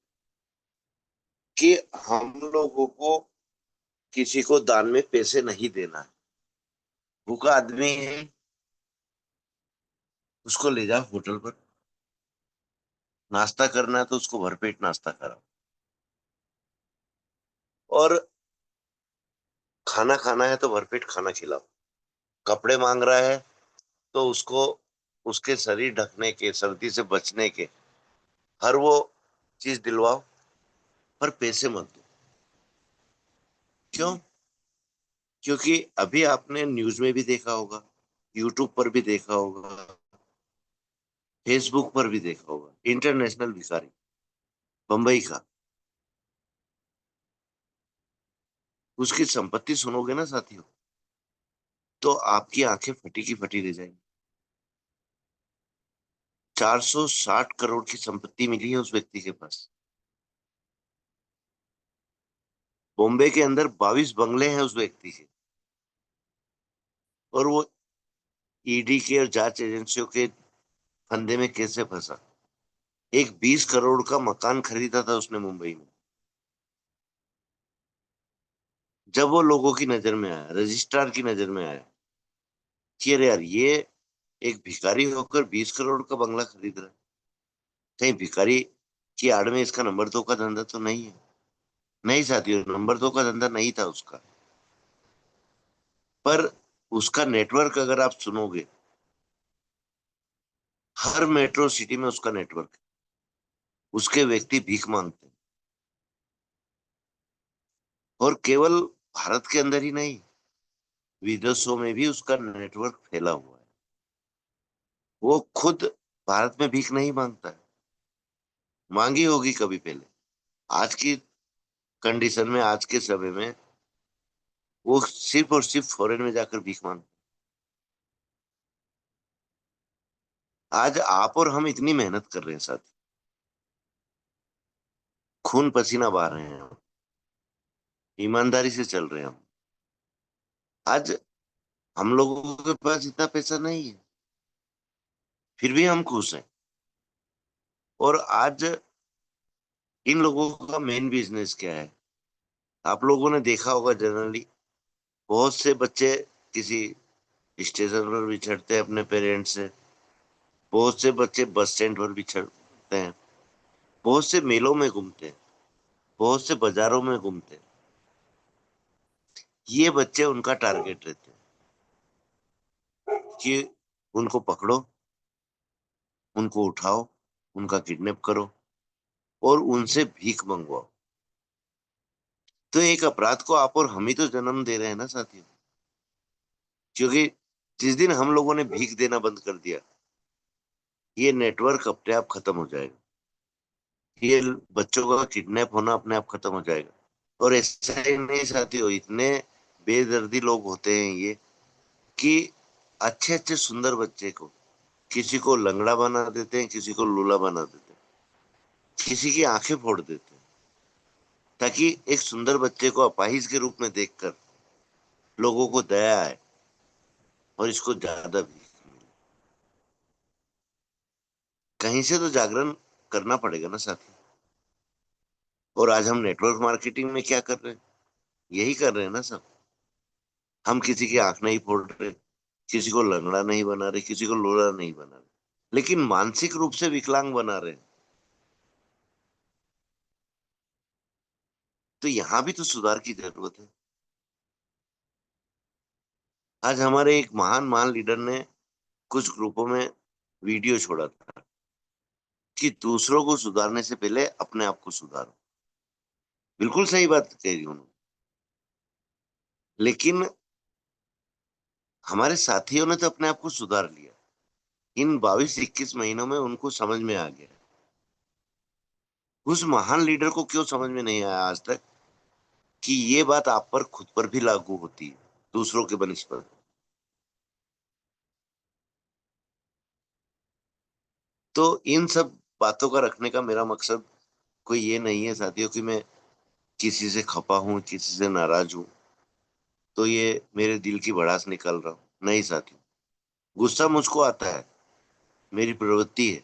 कि हम लोगों को किसी को दान में पैसे नहीं देना है। भूखा आदमी है, उसको ले जाओ होटल पर, नाश्ता करना है तो उसको भरपेट नाश्ता कराओ, और खाना खाना है तो भरपेट खाना खिलाओ। कपड़े मांग रहा है तो उसको उसके शरीर ढकने के, सर्दी से बचने के हर वो चीज दिलवाओ, पर पैसे मत दो। क्यों? क्योंकि अभी आपने न्यूज में भी देखा होगा, यूट्यूब पर भी देखा होगा, फेसबुक पर भी देखा होगा, इंटरनेशनल भिखारी बंबई का, उसकी संपत्ति सुनोगे ना साथियों, तो आपकी आंखें फटी की फटी रह जाएंगी। 460 करोड़ की संपत्ति मिली है उस व्यक्ति के पास। बॉम्बे के अंदर 22 बंगले हैं उस व्यक्ति के, और वो ईडी के और जांच एजेंसियों के फंदे में कैसे फंसा। एक 20 करोड़ का मकान खरीदा था उसने मुंबई में। जब वो लोगों की नजर में आया, रजिस्ट्रार की नजर में आया कि अरे यार, ये एक भिखारी होकर 20 करोड़ का बंगला खरीद रहा है, कहीं भिखारी की आड़ में इसका नंबर 2 का धंधा तो नहीं है। नहीं साथियों, नंबर 2 का धंधा नहीं था उसका। पर उसका नेटवर्क अगर आप सुनोगे, हर मेट्रो सिटी में उसका नेटवर्क है। उसके व्यक्ति भीख मांगते हैं, और केवल भारत के अंदर ही नहीं, विदेशों में भी उसका नेटवर्क फैला हुआ है। वो खुद भारत में भीख नहीं मांगता है, मांगी होगी कभी पहले। आज की कंडीशन में, आज के समय में, वो सिर्फ और सिर्फ फॉरेन में जाकर भीख मांगता है। आज आप और हम इतनी मेहनत कर रहे हैं साथ, खून पसीना बहा रहे हैं हम, ईमानदारी से चल रहे हैं हम। आज हम लोगों के पास इतना पैसा नहीं है, फिर भी हम खुश हैं। और आज इन लोगों का मेन बिजनेस क्या है? आप लोगों ने देखा होगा, जनरली बहुत से बच्चे किसी स्टेशन पर बिछड़ते हैं अपने पेरेंट्स से, बहुत से बच्चे बस स्टैंड पर बिछड़ते हैं, बहुत से मेलों में घूमते हैं, बहुत से बाजारों में घूमते हैं। ये बच्चे उनका टारगेट रहते हैं कि उनको पकड़ो, उनको उठाओ, उनका किडनैप करो, और उनसे भीख मंगवाओ। तो एक अपराध को आप और हम ही तो जन्म दे रहे हैं ना साथियों। क्योंकि जिस दिन हम लोगों ने भीख देना बंद कर दिया, ये नेटवर्क अपने आप खत्म हो जाएगा, ये बच्चों का किडनैप होना अपने आप खत्म हो जाएगा। और ऐसा ही नहीं साथियों, इतने बेदर्दी लोग होते हैं ये, कि अच्छे अच्छे सुंदर बच्चे को किसी को लंगड़ा बना देते हैं, किसी को लूला बना देते हैं, किसी की आंखें फोड़ देते हैं, ताकि एक सुंदर बच्चे को अपाहिज के रूप में देखकर लोगों को दया आए और इसको ज्यादा भी। कहीं से तो जागरण करना पड़ेगा ना साथी। और आज हम नेटवर्क मार्केटिंग में क्या कर रहे हैं? यही कर रहे हैं ना सब। हम किसी की आंख नहीं फोड़ रहे, किसी को लंगड़ा नहीं बना रहे, किसी को लूला नहीं बना रहे, लेकिन मानसिक रूप से विकलांग बना रहे हैं। तो यहाँ भी तो सुधार की जरूरत है। आज हमारे एक महान महान लीडर ने कुछ ग्रुपों में वीडियो छोड़ा था कि दूसरों को सुधारने से पहले अपने आप को सुधारो। बिल्कुल सही बात कही उन्होंने। लेकिन हमारे साथियों ने तो अपने आप को सुधार लिया। इन 22-21 महीनों में उनको समझ में आ गया। उस महान लीडर को क्यों समझ में नहीं आया आज तक कि ये बात आप पर खुद पर भी लागू होती है, दूसरों के बनिस्पत। तो इन सब बातों का रखने का मेरा मकसद कोई ये नहीं है साथियों कि मैं किसी से खपा हूं, किसी से नाराज हूं, तो ये मेरे दिल की भड़ास निकाल रहा हूं। नहीं साथियों, गुस्सा मुझको आता है, मेरी प्रवृत्ति है,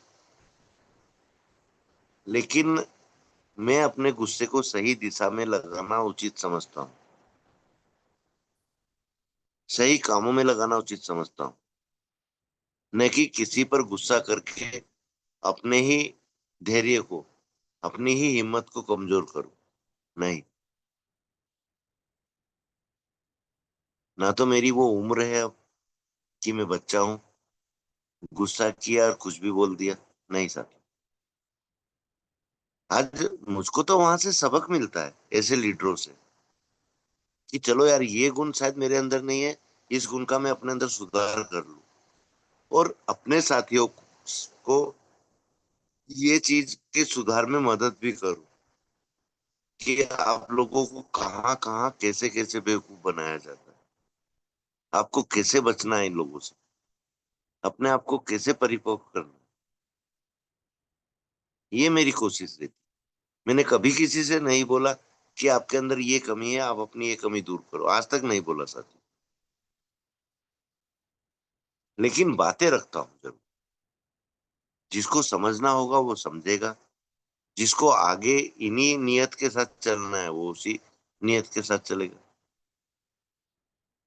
लेकिन मैं अपने गुस्से को सही दिशा में लगाना उचित समझता हूँ, सही कामों में लगाना उचित समझता हूँ, न कि किसी पर गुस्सा करके अपने ही धैर्य को, अपनी ही हिम्मत को कमजोर करूं। नहीं, ना तो मेरी वो उम्र है अब कि मैं बच्चा हूं, गुस्सा किया और कुछ भी बोल दिया। नहीं साथी, आज मुझको तो वहां से सबक मिलता है ऐसे लीडरों से, कि चलो यार, ये गुण शायद मेरे अंदर नहीं है, इस गुण का मैं अपने अंदर सुधार कर लूं, और अपने साथियों को ये चीज के सुधार में मदद भी करूं, कि आप लोगों को कहाँ कहाँ कैसे कैसे बेवकूफ बनाया जाता है, आपको कैसे बचना है इन लोगों से, अपने आप को कैसे परिपक्व करना है। ये मेरी कोशिश रहती। मैंने कभी किसी से नहीं बोला कि आपके अंदर ये कमी है, आप अपनी ये कमी दूर करो, आज तक नहीं बोला साथी, लेकिन बातें रखता हूँ जरूर। जिसको समझना होगा वो समझेगा, जिसको आगे इन्हीं नियत के साथ चलना है वो उसी नियत के साथ चलेगा,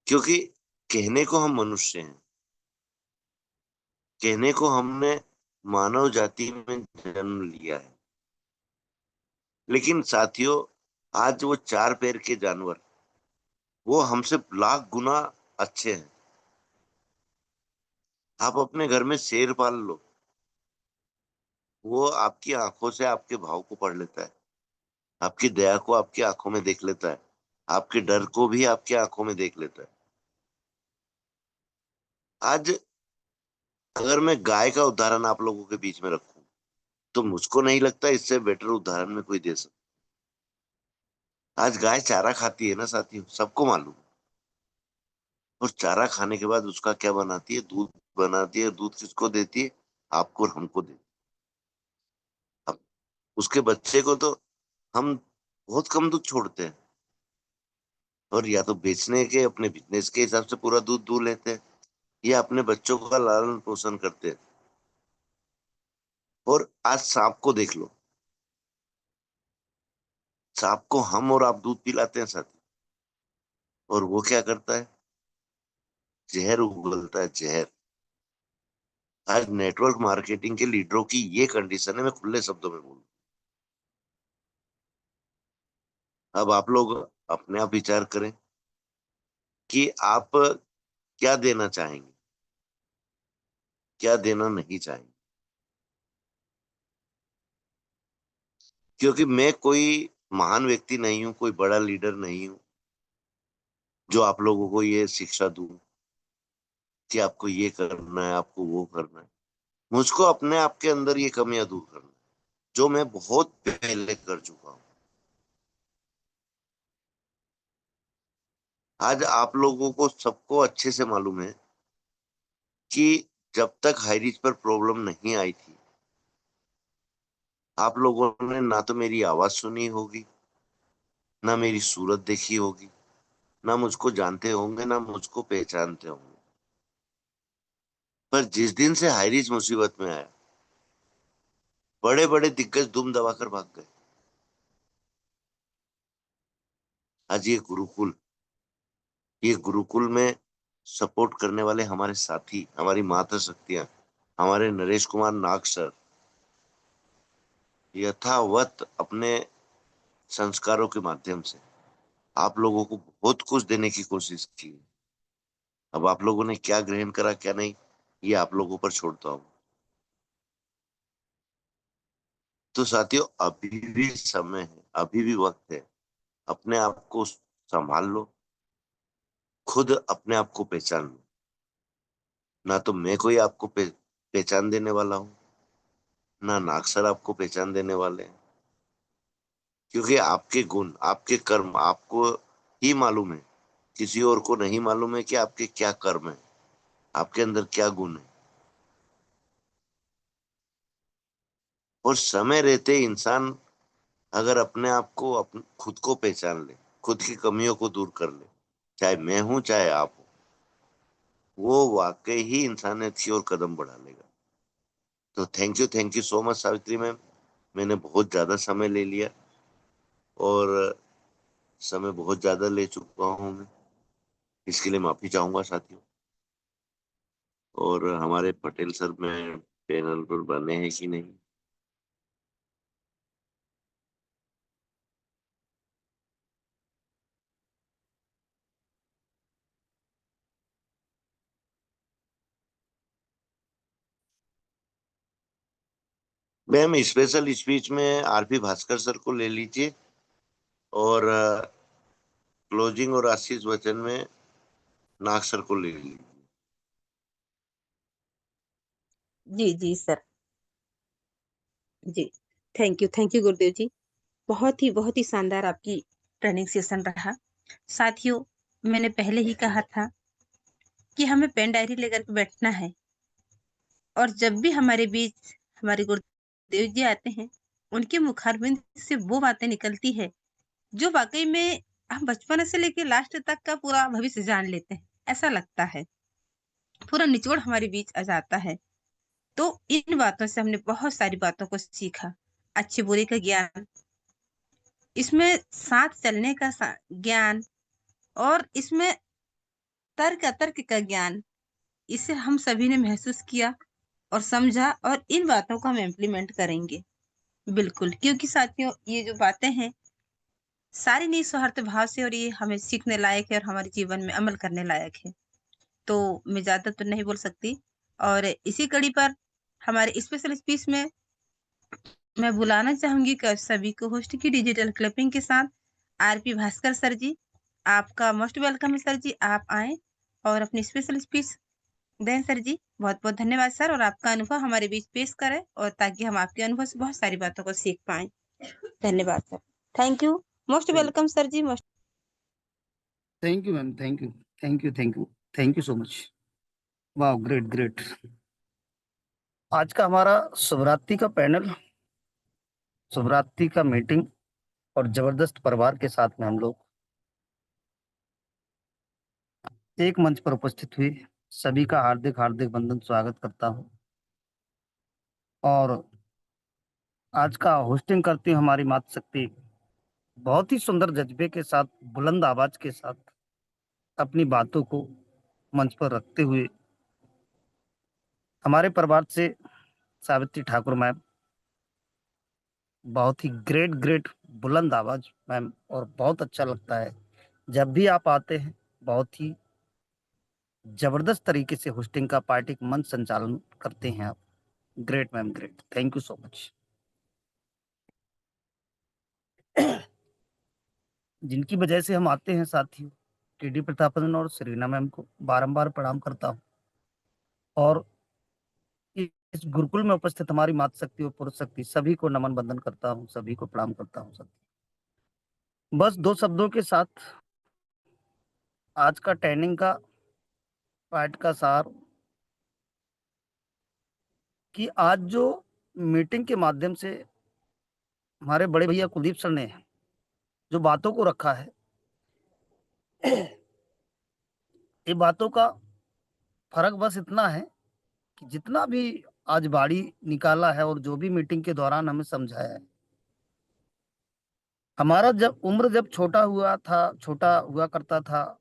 क्योंकि कहने को हम मनुष्य हैं, कहने को हमने मानव जाति में जन्म लिया है, लेकिन साथियों, आज वो चार पैर के जानवर, वो हमसे लाख गुना अच्छे हैं। आप अपने घर में शेर पाल लो, वो आपकी आंखों से आपके भाव को पढ़ लेता है, आपकी दया को आपकी आंखों में देख लेता है, आपके डर को भी आपकी आंखों में देख लेता है। आज अगर मैं गाय का उदाहरण आप लोगों के बीच में रखूं, तो मुझको नहीं लगता इससे बेटर उदाहरण में कोई दे सकता। आज गाय चारा खाती है ना साथियों, सबको मालूम है। और चारा खाने के बाद उसका क्या बनाती है? दूध बनाती है। दूध किसको देती है? आपको और हमको देती है। अब उसके बच्चे को तो हम बहुत कम दूध छोड़ते हैं, और या तो बेचने के, अपने बिजनेस के हिसाब से पूरा दूध दूह लेते हैं, या अपने बच्चों का लालन पोषण करते हैं। और आज सांप को देख लो, सांप को हम और आप दूध पिलाते हैं साथी, और वो क्या करता है? जहर उगलता है, जहर। आज नेटवर्क मार्केटिंग के लीडरों की ये कंडीशन है, मैं खुले शब्दों में बोलूं। अब आप लोग अपने आप विचार करें कि आप क्या देना चाहेंगे, क्या देना नहीं चाहेंगे। क्योंकि मैं कोई महान व्यक्ति नहीं हूं, कोई बड़ा लीडर नहीं हूं, जो आप लोगों को ये शिक्षा दूं कि आपको ये करना है, आपको वो करना है। मुझको अपने आप के अंदर ये कमियां दूर करना है, जो मैं बहुत पहले कर चुका हूं। आज आप लोगों को सबको अच्छे से मालूम है कि जब तक हाईरीच पर प्रॉब्लम नहीं आई थी, आप लोगों ने ना तो मेरी आवाज सुनी होगी, ना मेरी सूरत देखी होगी, ना मुझको जानते होंगे, ना मुझको पहचानते होंगे। पर जिस दिन से हाईरीच मुसीबत में आया, बड़े बड़े दिग्गज दुम दबाकर भाग गए। आज ये गुरुकुल में सपोर्ट करने वाले हमारे साथी, हमारी माता शक्तियां, हमारे नरेश कुमार नाग सर, यथावत अपने संस्कारों के माध्यम से आप लोगों को बहुत कुछ देने की कोशिश की। अब आप लोगों ने क्या ग्रहण करा, क्या नहीं, ये आप लोगों पर छोड़ता हूँ। तो साथियों, अभी भी समय है, अभी भी वक्त है। अपने आप को संभाल लो, खुद अपने आप को पहचान लो। ना तो मैं कोई आपको पहचान देने वाला हूँ, ना नागसर आपको पहचान देने वाले हैं। क्योंकि आपके गुण, आपके कर्म आपको ही मालूम है, किसी और को नहीं मालूम है कि आपके क्या कर्म है, आपके अंदर क्या गुण है। और समय रहते इंसान अगर अपने आप को खुद को पहचान ले, खुद की कमियों को दूर कर ले, चाहे मैं हूं चाहे आप हो, वो वाकई ही इंसानियत की ओर कदम बढ़ा लेगा। तो thank you so much Savitri ma'am. मैंने बहुत ज्यादा समय ले लिया और समय बहुत ज्यादा ले चुका हूं मैं, इसके लिए माफी चाहूंगा साथियों। और हमारे पटेल सर में पैनल पर बने हैं कि नहीं? मैम स्पेशल स्पीच में आरपी भास्कर सर को ले लीजिए और क्लोजिंग और आशीष वचन में नाग सर को ले लीजिए। जी जी सर। जी, थैंक यू गुरुदेव जी। बहुत ही शानदार आपकी ट्रेनिंग सेशन रहा। साथियों, मैंने पहले ही कहा था कि हमें पेन डायरी लेकर के बैठना है, और जब भी हमारे बीच हमारे गुरुदेव जी आते हैं, उनके मुखारबिंद से वो बातें निकलती है जो वाकई में हम बचपन से लेके लास्ट तक का पूरा भविष्य जान लेते हैं। ऐसा लगता है पूरा निचोड़ हमारे बीच आ जाता है। तो इन बातों से हमने बहुत सारी बातों को सीखा। अच्छे बुरे का ज्ञान, इसमें साथ चलने का ज्ञान, और इसमें तर्क अतर्क का ज्ञान, इसे हम सभी ने महसूस किया और समझा, और इन बातों को हम इम्प्लीमेंट करेंगे बिल्कुल, क्योंकि साथियों ये जो बातें हैं सारी निस्वार्थ भाव से, और ये हमें सीखने लायक है और हमारे जीवन में अमल करने लायक है। तो मैं ज्यादा तो नहीं बोल सकती, और इसी कड़ी पर हमारे स्पेशल स्पीच में मैं बुलाना चाहूंगी सभी को होस्ट की डिजिटल क्लिपिंग के साथ आरपी भास्कर सर जी। आपका मोस्ट वेलकम है सर जी, आप आए और अपनी स्पेशल स्पीच दें सर जी। बहुत बहुत धन्यवाद सर, और आपका अनुभव हमारे बीच पेश करें, और ताकि हम आपके अनुभव से बहुत सारी बातों को सीख पाए। धन्यवाद sir. Thank you. Most welcome sir जी। Most thank you ma'am, thank you, thank you, thank you, thank you so much. वाह, ग्रेट ग्रेट। आज का हमारा शिवरात्रि का पैनल, शिवरात्रि का मीटिंग, और जबरदस्त परिवार के साथ में हम लोग एक मंच पर उपस्थित हुए। सभी का हार्दिक हार्दिक वंदन, स्वागत करता हूं। और आज का होस्टिंग करती हूँ हमारी मातृशक्ति, बहुत ही सुंदर जज्बे के साथ, बुलंद आवाज के साथ अपनी बातों को मंच पर रखते हुए हमारे परिवार से सावित्री ठाकुर मैम, बहुत ही ग्रेट ग्रेट बुलंद आवाज मैम, और बहुत अच्छा लगता है जब भी आप आते हैं। बहुत ही जबरदस्त तरीके से होस्टिंग का पार्टी मंच संचालन करते हैं आप। Great ma'am, great, thank you so much. जिनकी वजह से हम आते हैं साथियों, टीडी प्रतापन और सरीना मैम को बारंबार प्रणाम करता हूँ, और इस गुरुकुल में उपस्थित हमारी मातृ शक्ति और पुरुष शक्ति सभी को नमन बंदन करता हूँ, सभी को प्रणाम करता हूँ। सब बस दो शब्दों के साथ आज का ट्रेनिंग का पार्ट का सार, कि आज जो मीटिंग के माध्यम से हमारे बड़े भैया कुलदीप सर ने जो बातों को रखा है, ये बातों का फर्क बस इतना है कि जितना भी आज बाड़ी निकाला है और जो भी मीटिंग के दौरान हमें समझाया है, हमारा जब उम्र जब छोटा हुआ करता था,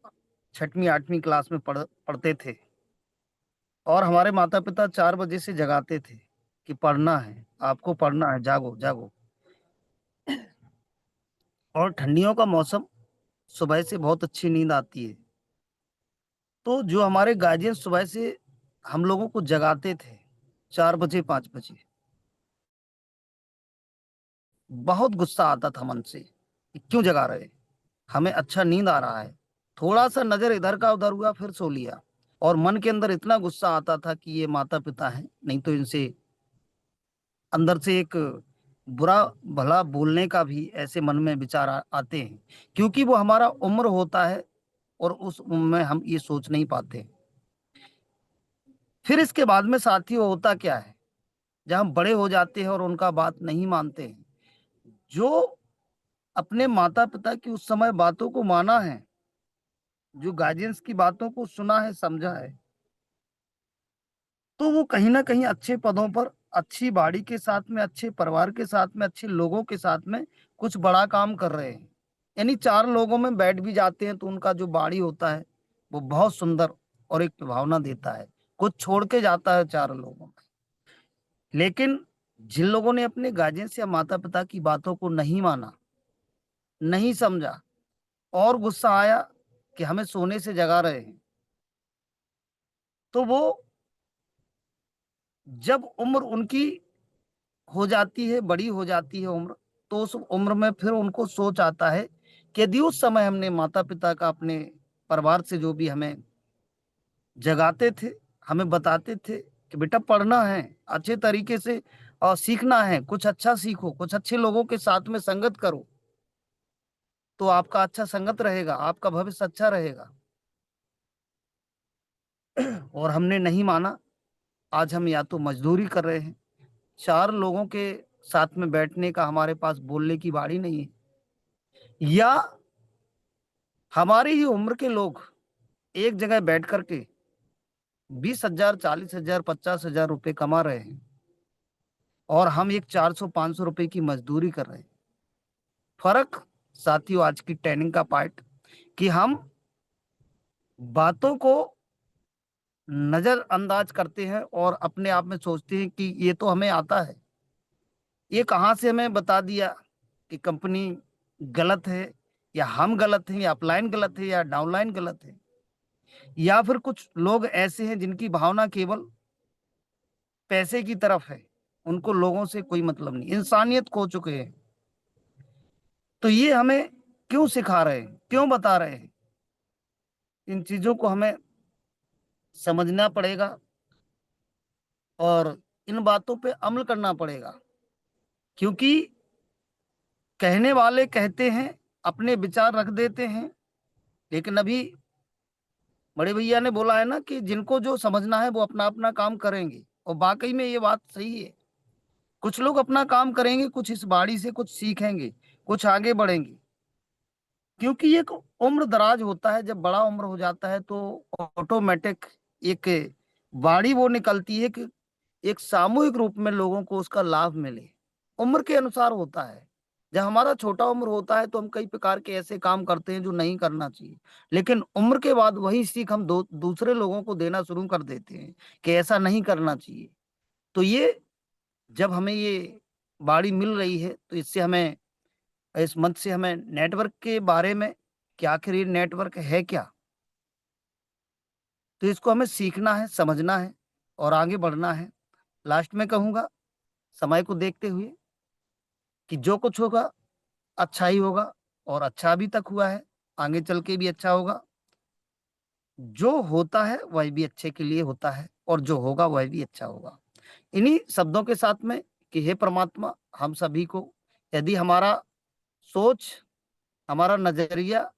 6वीं 8वीं क्लास में पढ़ते थे, और हमारे माता पिता 4 बजे से जगाते थे कि पढ़ना है, आपको पढ़ना है, जागो जागो। और ठंडियों का मौसम, सुबह से बहुत अच्छी नींद आती है। तो जो हमारे गार्जियन सुबह से हम लोगों को जगाते थे 4 बजे 5 बजे, बहुत गुस्सा आता था मन से कि क्यों जगा रहे, हमें अच्छा नींद आ रहा है। थोड़ा सा नजर इधर का उधर हुआ, फिर सो लिया। और मन के अंदर इतना गुस्सा आता था कि ये माता पिता हैं, नहीं तो इनसे अंदर से एक बुरा भला बोलने का भी ऐसे मन में विचार आते हैं, क्योंकि वो हमारा उम्र होता है और उस उम्र में हम ये सोच नहीं पाते। फिर इसके बाद में साथियों होता क्या है, जब हम बड़े हो जाते हैं और उनका बात नहीं मानते हैं, जो अपने माता पिता की उस समय बातों को माना है, जो गार्जियंस की बातों को सुना है, समझा है, तो वो कहीं ना कहीं अच्छे पदों पर, अच्छी बाड़ी के साथ में, अच्छे परिवार के साथ में, अच्छे लोगों के साथ में कुछ बड़ा काम कर रहे हैं। यानी चार लोगों में बैठ भी जाते हैं तो उनका जो बाड़ी होता है वो बहुत सुंदर और एक भावना देता है, कुछ छोड़ के जाता है चार लोगों में। लेकिन जिन लोगों ने अपने गार्जियंस या माता पिता की बातों को नहीं माना, नहीं समझा, और गुस्सा आया कि हमें सोने से जगा रहे हैं, तो वो जब उम्र उनकी हो जाती है, बड़ी हो जाती है उम्र, तो उस उम्र में फिर उनको सोच आता है कि यदि उस समय हमने माता पिता का, अपने परिवार से जो भी हमें जगाते थे, हमें बताते थे कि बेटा पढ़ना है, अच्छे तरीके से और सीखना है, कुछ अच्छा सीखो, कुछ अच्छे लोगों के साथ में संगत करो, तो आपका अच्छा संगत रहेगा, आपका भविष्य अच्छा रहेगा। और हमने नहीं माना। आज हम या तो मजदूरी कर रहे हैं, चार लोगों के साथ में बैठने का हमारे पास बोलने की बारी नहीं है, या हमारी ही उम्र के लोग एक जगह बैठ करके 20,000, 40,000, 50,000 रुपए कमा रहे हैं, और हम एक 400-500 रुपए की मजदूरी कर रहे हैं। फर्क साथियों आज की ट्रेनिंग का पार्ट, कि हम बातों को नजरअंदाज करते हैं और अपने आप में सोचते हैं कि ये तो हमें आता है। ये कहाँ से हमें बता दिया कि कंपनी गलत है, या हम गलत हैं, या अपलाइन गलत है, या डाउनलाइन गलत है, या फिर कुछ लोग ऐसे हैं जिनकी भावना केवल पैसे की तरफ है, उनको लोगों से कोई मतलब नहीं, इंसानियत खो चुके हैं। तो ये हमें क्यों सिखा रहे हैं, क्यों बता रहे हैं? इन चीजों को हमें समझना पड़ेगा और इन बातों पे अमल करना पड़ेगा, क्योंकि कहने वाले कहते हैं, अपने विचार रख देते हैं, लेकिन अभी बड़े भैया ने बोला है ना कि जिनको जो समझना है वो अपना अपना काम करेंगे, और वाकई में ये बात सही है। कुछ लोग अपना काम करेंगे, कुछ इस बाड़ी से कुछ सीखेंगे, कुछ आगे बढ़ेंगे, क्योंकि ये एक उम्र दराज होता है। जब बड़ा उम्र हो जाता है तो ऑटोमेटिक एक बाड़ी वो निकलती है कि एक सामूहिक रूप में लोगों को उसका लाभ मिले। उम्र के अनुसार होता है। जब हमारा छोटा उम्र होता है तो हम कई प्रकार के ऐसे काम करते हैं जो नहीं करना चाहिए, लेकिन उम्र के बाद वही सीख हम दूसरे लोगों को देना शुरू कर देते हैं कि ऐसा नहीं करना चाहिए। तो ये जब हमें ये बाड़ी मिल रही है तो इससे हमें, इस मंच से हमें नेटवर्क के बारे में, कि आखिर ये नेटवर्क है क्या, तो इसको हमें सीखना है, समझना है और आगे बढ़ना है। लास्ट में कहूंगा, समय को देखते हुए, कि जो कुछ होगा अच्छा ही होगा, और अच्छा अभी तक हुआ है, आगे चल के भी अच्छा होगा। जो होता है वह भी अच्छे के लिए होता है, और जो होगा वह भी अच्छा होगा। इन्हीं शब्दों के साथ में, कि हे परमात्मा, हम सभी को, यदि हमारा सोच, हमारा नजरिया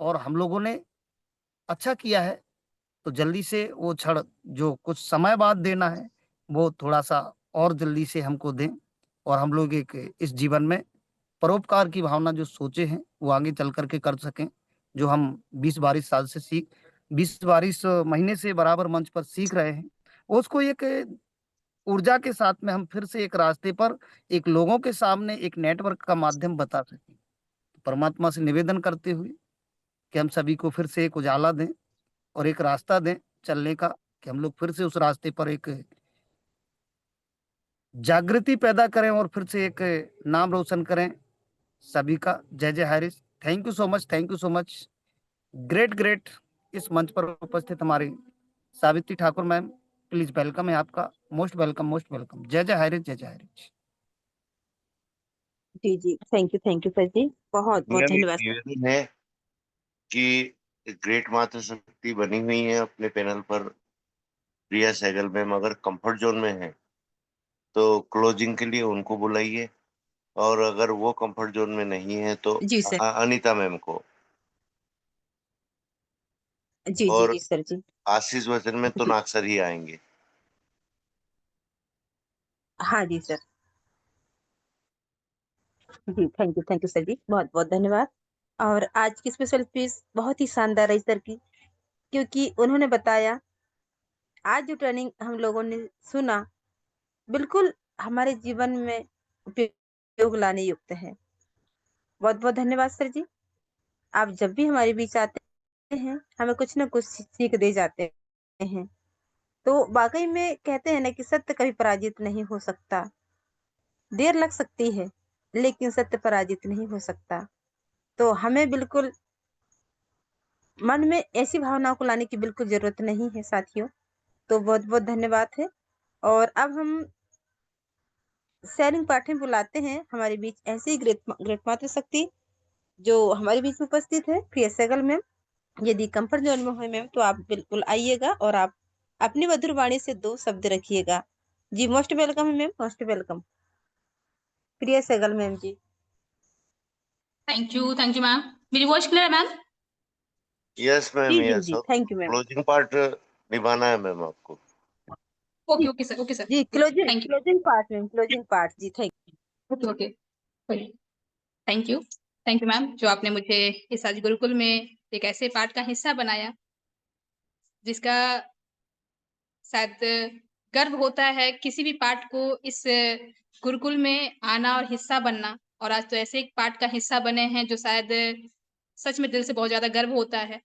और हम लोगों ने अच्छा किया है, तो जल्दी से वो क्षण जो कुछ समय बाद देना है वो थोड़ा सा और जल्दी से हमको दें, और हम लोग एक इस जीवन में परोपकार की भावना जो सोचे हैं वो आगे चल करके कर सकें। जो हम 20-22 साल से 20-22 महीने से बराबर मंच पर सीख रहे हैं, उसको एक ऊर्जा के साथ में हम फिर से एक रास्ते पर, एक लोगों के सामने एक नेटवर्क का माध्यम बता सकें। परमात्मा से निवेदन करते हुए कि हम सभी को फिर से एक उजाला दें और एक रास्ता दें चलने का, कि हम लोग फिर से उस रास्ते पर एक जागृति पैदा करें और फिर से एक नाम रोशन करें सभी का। जय जय Harish. Thank you so much, thank you so much. Great great. इस मंच पर उपस्थित हमारी Savitri Thakur ma'am, please welcome है आपका। Most welcome, most welcome. जय जय हरीश, जय जय हरीश। जी जी, थैंक यू सर जी, बहुत बहुत मेरा एक धन्यवाद। निवेदन है कि ग्रेट माता शक्ति बनी हुई है अपने पैनल पर, प्रिया सहगल मैम अगर कंफर्ट जोन में है तो क्लोजिंग के लिए उनको बुलाइए, और अगर वो कंफर्ट जोन में नहीं है तो जी सर। अनीता मैम को, जी जी और जी सर जी। आशीष वचन में तो नाक्सर ही आएंगे। हाँ जी सर। जी, थैंक यू सर जी, बहुत बहुत धन्यवाद। और आज की स्पेशल स्पीच बहुत ही शानदार रही सर की, क्योंकि उन्होंने बताया, आज जो ट्रेनिंग हम लोगों ने सुना, बिल्कुल हमारे जीवन में उपयोग लाने युक्त है। बहुत बहुत धन्यवाद सर जी। आप जब भी हमारे बीच आते हैं, हमें कुछ न कुछ सीख दे जाते हैं। तो वाकई में कहते हैं ना कि सत्य कभी पराजित नहीं हो सकता। देर लग सकती है, लेकिन सत्य पराजित नहीं हो सकता। तो हमें बिल्कुल मन में ऐसी भावनाओं को लाने की बिल्कुल जरूरत नहीं है साथियों। तो बहुत बहुत धन्यवाद है। और अब हम शेयरिंग पार्ट में बुलाते हैं हमारे बीच ऐसे ही ग्रेट ग्रेट मातृशक्ति जो हमारे बीच में उपस्थित है, प्रिय सहगल मैम। यदि कंफर्ट जोन में हो मैम, तो आप बिल्कुल आइएगा और आप अपनी मधुर वाणी से 2 शब्द रखिएगा। जी, मोस्ट वेलकम है ma'am, most welcome, Priya Sehgal ma'am ji. Thank you ma'am. मेरी वॉइस क्लियर है मैम? यस मैम, जी जी यस। जी, thank you ma'am. Closing part निभाना है मैम आपको। Okay okay sir, okay sir. जी, closing thank you. Closing part ma'am, closing part जी, thank okay okay, thank you ma'am, जो आपने मुझे इस आज गुरुकुल में एक ऐसे पाठ का हिस्सा बनाया जिसका शायद गर्व होता है किसी भी पाठ को इस गुरुकुल में आना और हिस्सा बनना। और आज तो ऐसे एक पाठ का हिस्सा बने हैं जो शायद सच में दिल से बहुत ज्यादा गर्व होता है।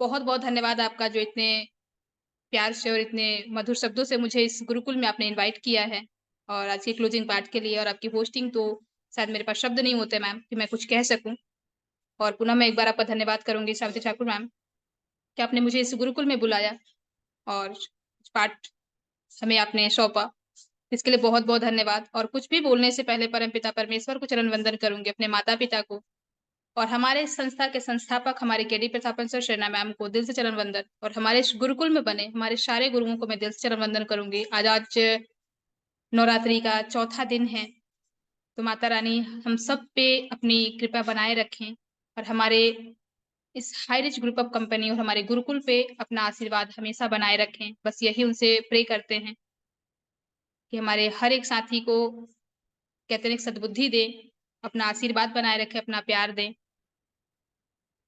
बहुत बहुत धन्यवाद आपका, जो इतने प्यार से और इतने मधुर शब्दों से मुझे इस गुरुकुल में आपने इनवाइट किया है और आज की क्लोजिंग पार्ट के लिए। और आपकी होस्टिंग तो शायद मेरे पास शब्द नहीं होते मैम कि मैं कुछ कह सकूं। और पुनः मैं एक बार आपका धन्यवाद करूंगी सावित्री ठाकुर मैम कि आपने मुझे इस गुरुकुल में बुलाया और पाठ हमें आपने सौंपा। इसके लिए बहुत बहुत धन्यवाद। और कुछ भी बोलने से पहले परमपिता परमेश्वर को चरण वंदन करूंगी, अपने माता पिता को और हमारे संस्था के संस्थापक हमारे KD Prathapan sir Sharma ma'am को दिल से चरण वंदन। और हमारे गुरुकुल में बने हमारे सारे गुरुओं को मैं दिल से चरण वंदन करूंगी। आज नवरात्रि का चौथा दिन है, तो माता रानी हम सब पे अपनी कृपा बनाए रखें और हमारे इस high rich group of company और हमारे गुरुकुल पे अपना आशीर्वाद हमेशा बनाए रखें। बस यही उनसे प्रे करते हैं कि हमारे हर एक साथी को कहते हैं सद्बुद्धि दे, अपना आशीर्वाद बनाए रखे, अपना प्यार दे।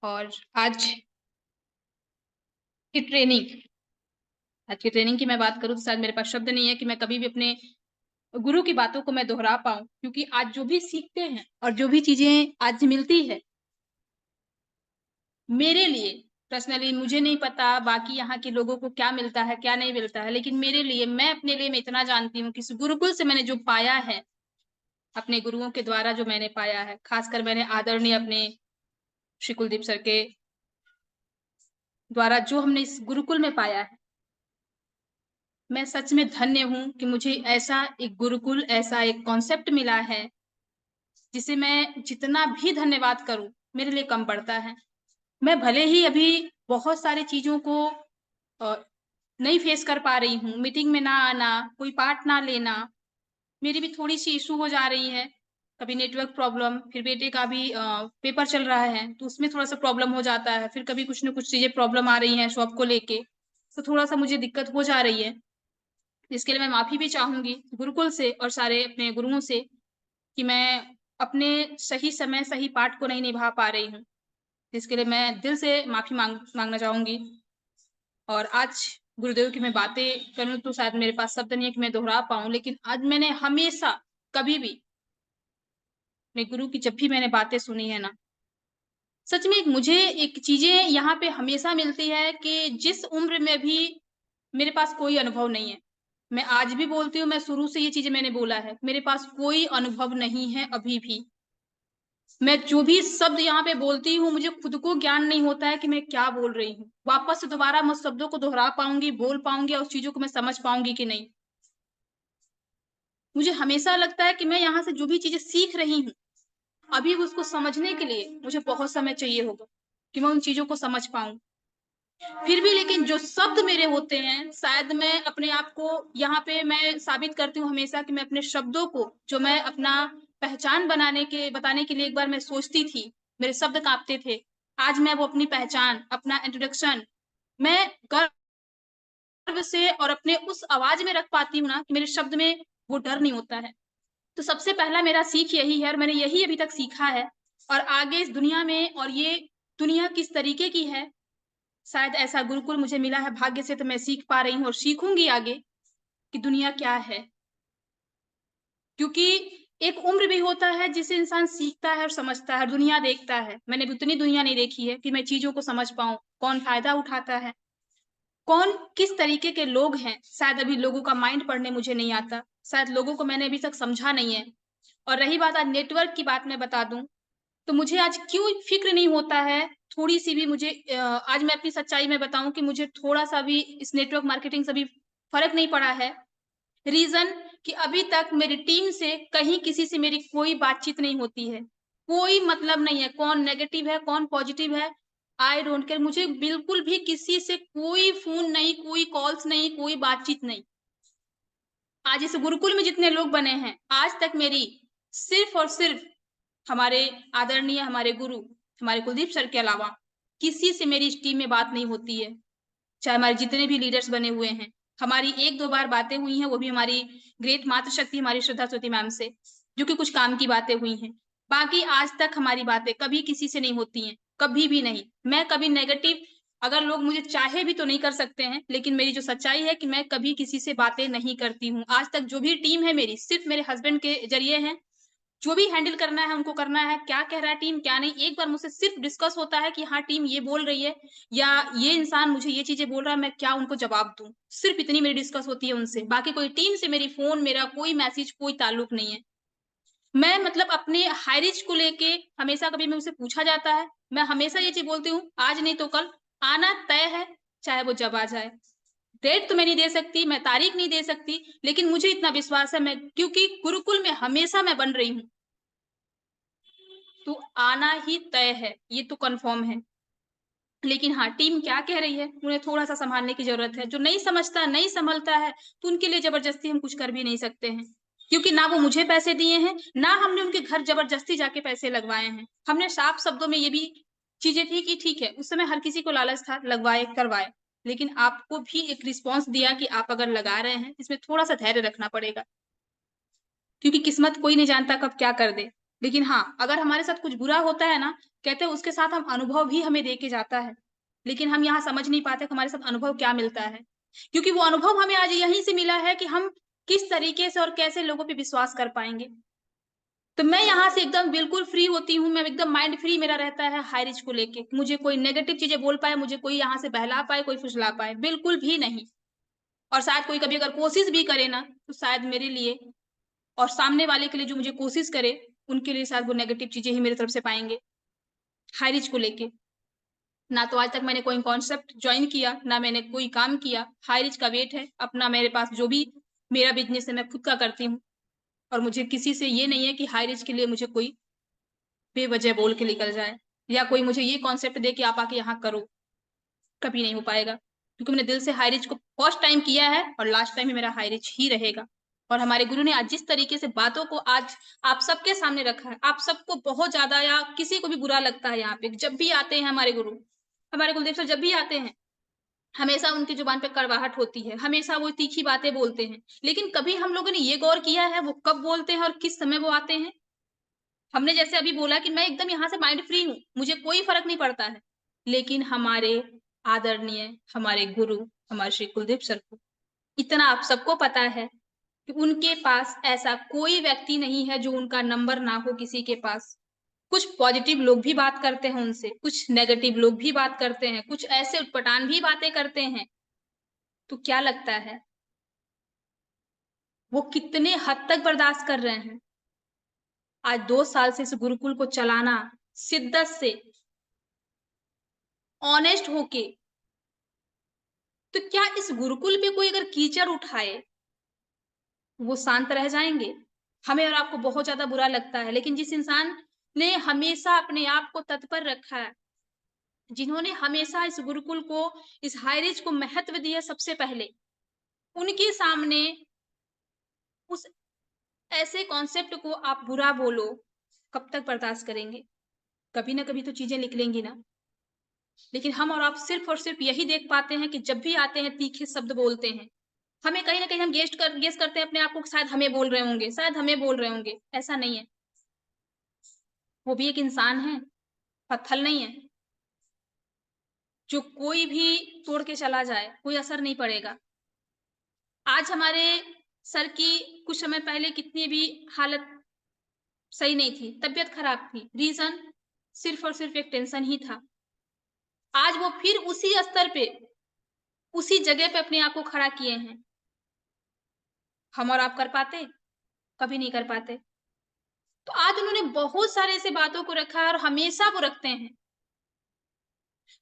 और आज की ट्रेनिंग की मैं बात करूं तो शायद मेरे पास शब्द नहीं है कि मैं कभी भी अपने गुरु की बातों को मैं दोहरा पाऊं, क्योंकि आज जो भी सीखते हैं और जो भी चीजें आज मिलती है मेरे लिए पर्सनली, मुझे नहीं पता बाकी यहाँ के लोगों को क्या मिलता है क्या नहीं मिलता है, लेकिन मेरे लिए, मैं अपने लिए मैं इतना जानती हूँ कि इस गुरुकुल से मैंने जो पाया है, अपने गुरुओं के द्वारा जो मैंने पाया है, खासकर मैंने आदरणीय अपने श्री कुलदीप सर के द्वारा जो हमने इस गुरुकुल में पाया है, मैं सच में धन्य हूं कि मुझे ऐसा एक गुरुकुल, ऐसा एक कॉन्सेप्ट मिला है जिसे मैं जितना भी धन्यवाद करूं मेरे लिए कम पड़ता है। मैं भले ही अभी बहुत सारी चीजों को नहीं फेस कर पा रही हूँ, मीटिंग में ना आना, कोई पार्ट ना लेना, मेरी भी थोड़ी सी इशू हो जा रही है, कभी नेटवर्क प्रॉब्लम, फिर बेटे का भी पेपर चल रहा है तो उसमें थोड़ा सा प्रॉब्लम हो जाता है, फिर कभी कुछ न कुछ चीजें प्रॉब्लम आ रही हैं शॉप को लेके, तो थोड़ा सा मुझे दिक्कत हो जा रही है। इसके लिए मैं माफी भी चाहूंगी गुरुकुल से और सारे अपने गुरुओं से कि मैं अपने सही समय सही पाठ को नहीं निभा पा रही हूँ, जिसके लिए मैं दिल से माफी मांगना चाहूंगी। और आज गुरुदेव की मैं बातें करूं तो शायद मेरे पास शब्द नहीं है कि मैं दोहरा पाऊं, लेकिन आज मैंने हमेशा कभी भी अपने गुरु की जब भी मैंने बातें सुनी है ना, सच में मुझे एक चीजें यहाँ पे हमेशा मिलती है कि जिस उम्र में भी मेरे पास कोई अनुभव नहीं है, मैं आज भी बोलती हूँ, मैं शुरू से ये चीजें मैंने बोला है, मेरे पास कोई अनुभव नहीं है अभी भी। मैं जो भी शब्द यहाँ पे बोलती हूँ मुझे खुद को ज्ञान नहीं होता है कि मैं क्या बोल रही हूँ, वापस से दोबारा मैं शब्दों को दोहरा पाऊंगी, बोल पाऊंगी और उस चीजों को मैं समझ पाऊंगी कि नहीं। मुझे हमेशा लगता है कि मैं यहाँ से जो भी चीजें सीख रही हूँ अभी उसको समझने के लिए मुझे बहुत समय चाहिए होगा कि मैं उन चीजों को समझ पाऊं। फिर भी लेकिन जो शब्द मेरे होते हैं, शायद मैं अपने आप को यहाँ पे मैं साबित करती हूँ हमेशा कि मैं अपने शब्दों को, जो मैं अपना पहचान बताने के लिए एक बार मैं सोचती थी, मेरे शब्द कांपते थे, आज मैं वो अपनी पहचान, अपना इंट्रोडक्शन मैं गर्व से और अपने उस आवाज में रख पाती हूँ ना कि मेरे शब्द में वो डर नहीं होता है। तो सबसे पहला मेरा सीख यही है और मैंने यही अभी तक सीखा है। और आगे इस दुनिया में, और ये दुनिया किस तरीके की है, शायद ऐसा गुरुकुल मुझे मिला है भाग्य से, तो मैं सीख पा रही हूँ और सीखूंगी आगे कि दुनिया क्या है। क्योंकि एक उम्र भी होता है जिसे इंसान सीखता है और समझता है, दुनिया देखता है। मैंने भी उतनी दुनिया नहीं देखी है कि मैं चीजों को समझ पाऊं, कौन फायदा उठाता है, कौन किस तरीके के लोग हैं। शायद अभी लोगों का माइंड पढ़ने मुझे नहीं आता, शायद लोगों को मैंने अभी तक समझा नहीं है। और रही बात आज नेटवर्क की बात मैं बता दूं, तो मुझे आज क्यों फिक्र नहीं होता है, थोड़ी सी भी मुझे आज मैं अपनी सच्चाई में बताऊं कि मुझे थोड़ा सा भी इस नेटवर्क मार्केटिंग से भी फर्क नहीं पड़ा है। रीजन कि अभी तक मेरी टीम से कहीं किसी से मेरी कोई बातचीत नहीं होती है, कोई मतलब नहीं है कौन नेगेटिव है कौन पॉजिटिव है, आई डोंट केयर। मुझे बिल्कुल भी किसी से कोई फोन नहीं, कोई कॉल्स नहीं, कोई बातचीत नहीं। आज इस गुरुकुल में जितने लोग बने हैं, आज तक मेरी सिर्फ और सिर्फ हमारे आदरणीय हमारे गुरु हमारे कुलदीप सर के अलावा किसी से मेरी इस टीम में बात नहीं होती है। चाहे हमारे जितने भी लीडर्स बने हुए हैं, हमारी एक दो बार बातें हुई हैं, वो भी हमारी ग्रेट मातृशक्ति हमारी श्रद्धा ज्योति मैम से, जो कि कुछ काम की बातें हुई हैं। बाकी आज तक हमारी बातें कभी किसी से नहीं होती हैं, कभी भी नहीं। मैं कभी नेगेटिव, अगर लोग मुझे चाहे भी तो नहीं कर सकते हैं, लेकिन मेरी जो सच्चाई है कि मैं कभी किसी से बातें नहीं करती हूँ। आज तक जो भी टीम है मेरी सिर्फ मेरे हस्बैंड के जरिए है, जो भी हैंडल करना है उनको करना है, क्या कह रहा है टीम क्या नहीं। एक बार मुझसे सिर्फ डिस्कस होता है कि हाँ टीम ये बोल रही है या ये इंसान मुझे ये चीजें बोल रहा है, मैं क्या उनको जवाब दूं। सिर्फ इतनी मेरी डिस्कस होती है उनसे, बाकी कोई टीम से मेरी फोन, मेरा कोई मैसेज, कोई ताल्लुक नहीं है। मैं मतलब अपने हाई रिच को लेके हमेशा, कभी मुझसे पूछा जाता है, मैं हमेशा ये चीज बोलती हूँ, आज नहीं तो कल आना तय है, चाहे वो जब आ जाए। डेट तो मैं नहीं दे सकती, मैं तारीख नहीं दे सकती, लेकिन मुझे इतना विश्वास है, मैं क्योंकि गुरुकुल में हमेशा मैं बन रही हूँ, तो आना ही तय है, ये तो कंफर्म है। लेकिन हाँ टीम क्या कह रही है, उन्हें थोड़ा सा संभालने की जरूरत है। जो नहीं समझता नहीं संभलता है, तो उनके लिए जबरदस्ती हम कुछ कर भी नहीं सकते हैं, क्योंकि ना वो मुझे पैसे दिए हैं, ना हमने उनके घर जबरदस्ती जाके पैसे लगवाए हैं। हमने साफ शब्दों में ये भी चीजें थी कि ठीक है, उस समय हर किसी को लालच था, लगवाए करवाए, लेकिन आपको भी एक रिस्पॉन्स दिया कि आप अगर लगा रहे हैं, इसमें थोड़ा सा धैर्य रखना पड़ेगा, क्योंकि किस्मत कोई नहीं जानता कब क्या कर दे। लेकिन हाँ, अगर हमारे साथ कुछ बुरा होता है ना, कहते हैं उसके साथ हम अनुभव भी हमें दे के जाता है, लेकिन हम यहाँ समझ नहीं पाते कि हमारे साथ अनुभव क्या मिलता है, क्योंकि वो अनुभव हमें आज यहीं से मिला है कि हम किस तरीके से और कैसे लोगों पे विश्वास कर पाएंगे। तो मैं यहाँ से एकदम बिल्कुल फ्री होती हूँ, मैं एकदम माइंड फ्री मेरा रहता है हाई रिच को लेके। मुझे कोई नेगेटिव चीजें बोल पाए, मुझे कोई यहाँ से बहला पाए, कोई फुसला पाए, बिल्कुल भी नहीं। और शायद कोई कभी अगर कोशिश भी करे ना, तो शायद मेरे लिए और सामने वाले के लिए जो मुझे कोशिश करे, उनके लिए शायद वो नेगेटिव चीजें ही मेरी तरफ से पाएंगे हाई रिच को लेके। ना तो आज तक मैंने कोई कॉन्सेप्ट ज्वाइन किया, ना मैंने कोई काम किया। हाई रिच का वेट है अपना, मेरे पास जो भी मेरा बिजनेस है मैं खुद का करती हूँ, और मुझे किसी से ये नहीं है कि हाई रिच के लिए मुझे कोई बेवजह बोल के निकल जाए, या कोई मुझे ये कॉन्सेप्ट दे कि आप आके यहाँ करो। कभी नहीं हो पाएगा, क्योंकि मैंने दिल से हाई रिच को फर्स्ट टाइम किया है और लास्ट टाइम भी मेरा हाई रिच ही रहेगा। और हमारे गुरु ने आज जिस तरीके से बातों को आज आप सबके सामने रखा है, आप सबको बहुत ज्यादा या किसी को भी बुरा लगता है यहाँ पे, जब भी आते हैं हमारे गुरु, हमारे कुलदीप सर जब भी आते हैं, हमेशा उनकी जुबान पे कड़वाहट होती है, हमेशा वो तीखी बातें बोलते हैं, लेकिन कभी हम लोगों ने ये गौर किया है वो कब बोलते हैं और किस समय वो आते हैं। हमने जैसे अभी बोला कि मैं एकदम यहाँ से माइंड फ्री हूँ, मुझे कोई फर्क नहीं पड़ता है, लेकिन हमारे आदरणीय हमारे गुरु हमारे श्री कुलदीप सर को इतना आप सबको पता है कि उनके पास ऐसा कोई व्यक्ति नहीं है जो उनका नंबर ना हो किसी के पास। कुछ पॉजिटिव लोग भी बात करते हैं उनसे, कुछ नेगेटिव लोग भी बात करते हैं, कुछ ऐसे उटपटांग भी बातें करते हैं। तो क्या लगता है वो कितने हद तक बर्दाश्त कर रहे हैं? आज 2 साल से इस गुरुकुल को चलाना शिद्दत से, ऑनेस्ट होके, तो क्या इस गुरुकुल पे कोई अगर कीचड़ उठाए वो शांत रह जाएंगे? हमें और आपको बहुत ज्यादा बुरा लगता है, लेकिन जिस इंसान ने हमेशा अपने आप को तत्पर रखा है, जिन्होंने हमेशा इस गुरुकुल को, इस हाईरिज को महत्व दिया सबसे पहले, उनके सामने उस ऐसे कॉन्सेप्ट को आप बुरा बोलो, कब तक बर्दाश्त करेंगे? कभी ना कभी तो चीजें निकलेंगी ना। लेकिन हम और आप सिर्फ और सिर्फ यही देख पाते हैं कि जब भी आते हैं तीखे शब्द बोलते हैं, हमें कहीं ना कहीं हम गेस करते हैं अपने आप को कि शायद हमें बोल रहे होंगे, शायद हमें बोल रहे होंगे। ऐसा नहीं है, वो भी एक इंसान है, पत्थर नहीं है। जो कोई भी तोड़ के चला जाए कोई असर नहीं पड़ेगा। आज हमारे सर की कुछ समय पहले कितनी भी हालत सही नहीं थी, तबीयत खराब थी, रीजन सिर्फ और सिर्फ एक टेंशन ही था। आज वो फिर उसी स्तर पे, उसी जगह पे अपने आप को खड़ा किए हैं। हम और आप कर पाते? कभी नहीं कर पाते। तो आज उन्होंने बहुत सारे ऐसे बातों को रखा है और हमेशा वो रखते हैं।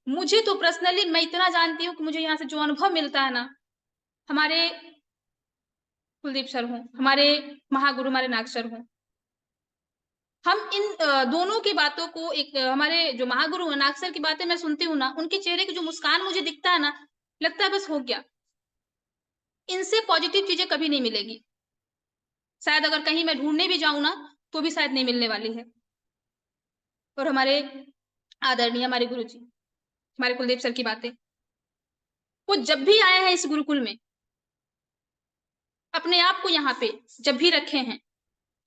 मुझे तो पर्सनली मैं इतना जानती हूँ कि मुझे यहाँ से जो अनुभव मिलता है ना, हमारे कुलदीप सर हों, हमारे महागुरु, हमारे नाग सर हों, हम इन दोनों की बातों को एक हमारे जो महागुरु हैं, नाग सर की बातें मैं सुनती हूँ ना, उनके चेहरे की जो मुस्कान मुझे दिखता है ना, लगता है बस हो गया। इनसे पॉजिटिव चीजें कभी नहीं मिलेगी। शायद अगर कहीं मैं ढूंढने भी जाऊं ना, तो भी शायद नहीं मिलने वाली है। और हमारे आदरणीय हमारे गुरु जी, हमारे कुलदीप सर की बातें, वो जब भी आए हैं इस गुरुकुल में, अपने आप को यहाँ पे जब भी रखे हैं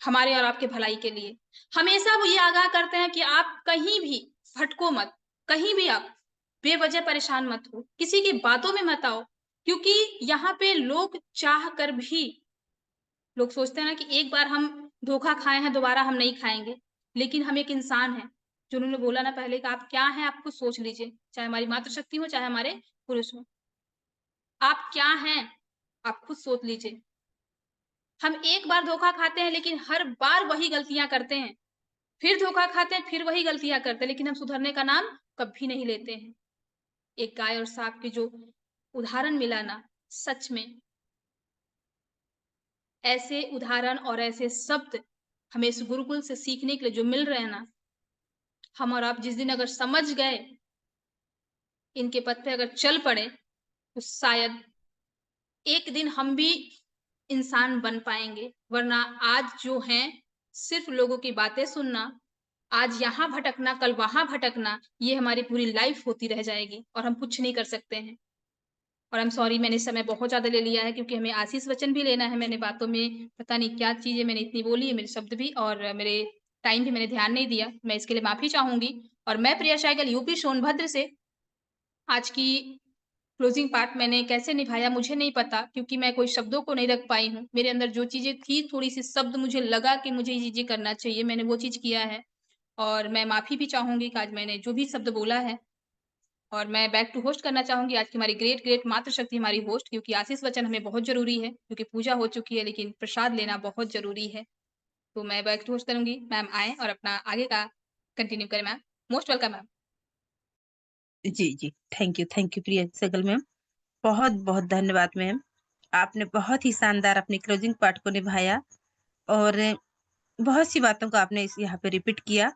हमारे और आपके भलाई के लिए, हमेशा वो ये आगाह करते हैं कि आप कहीं भी भटको मत, कहीं भी आप बेवजह परेशान मत हो, किसी की बातों में मत आओ। क्योंकि यहाँ पे लोग चाह कर भी, लोग सोचते हैं ना कि एक बार हम धोखा खाए हैं दोबारा हम नहीं खाएंगे, लेकिन हम एक इंसान हैं। जो उन्होंने बोला ना पहले कि आप क्या हैं, आप खुद सोच लीजिए, चाहे हमारी मातृशक्ति हो, चाहे हमारे पुरुष हो, आप क्या हैं, आप खुद सोच लीजिए। हम एक बार धोखा खाते हैं, लेकिन हर बार वही गलतियां करते हैं, फिर धोखा खाते हैं, फिर वही गलतियां करते हैं, लेकिन हम सुधरने का नाम कभी नहीं लेते हैं। एक गाय और सांप के जो उदाहरण मिला ना, सच में ऐसे उदाहरण और ऐसे शब्द हमें इस गुरुकुल से सीखने के लिए जो मिल रहे हैं ना, हम और आप जिस दिन अगर समझ गए, इनके पथ पे अगर चल पड़े, तो शायद एक दिन हम भी इंसान बन पाएंगे। वरना आज जो हैं सिर्फ लोगों की बातें सुनना, आज यहाँ भटकना, कल वहां भटकना, ये हमारी पूरी लाइफ होती रह जाएगी और हम कुछ नहीं कर सकते हैं। और आई एम सॉरी, मैंने समय बहुत ज्यादा ले लिया है, क्योंकि हमें आशीष वचन भी लेना है। मैंने बातों में पता नहीं क्या चीजें मैंने इतनी बोली है, मेरे शब्द भी और मेरे टाइम भी मैंने ध्यान नहीं दिया, मैं इसके लिए माफी चाहूंगी। और मैं प्रिया शाइगल, यूपी सोनभद्र से, आज की क्लोजिंग पार्ट मैंने कैसे निभाया मुझे नहीं पता, क्योंकि मैं कोई शब्दों को नहीं रख पाई हूँ। मेरे अंदर जो चीजें थी, थोड़ी सी शब्द मुझे लगा कि मुझे ये चीजें करना चाहिए, मैंने वो चीज किया है। और मैं माफी भी चाहूंगी कि आज मैंने जो भी शब्द बोला है। और मैं बैक टू होस्ट करना चाहूंगी आज की हमारी ग्रेट ग्रेट मातृशक्ति, हमारी होस्ट, क्योंकि आशीष वचन हमें बहुत जरूरी है, क्योंकि पूजा हो चुकी है, लेकिन प्रसाद लेना बहुत जरूरी है। तो मैं बैक टू होस्ट करूंगी। मैम आए और अपना आगे का कंटिन्यू करें। Ma'am most welcome ma'am. जी जी, thank you Priya Sehgal ma'am, बहुत बहुत धन्यवाद मैम। आपने बहुत ही शानदार अपनी क्लोजिंग पार्ट को निभाया और बहुत सी बातों को आपने यहाँ पे रिपीट किया।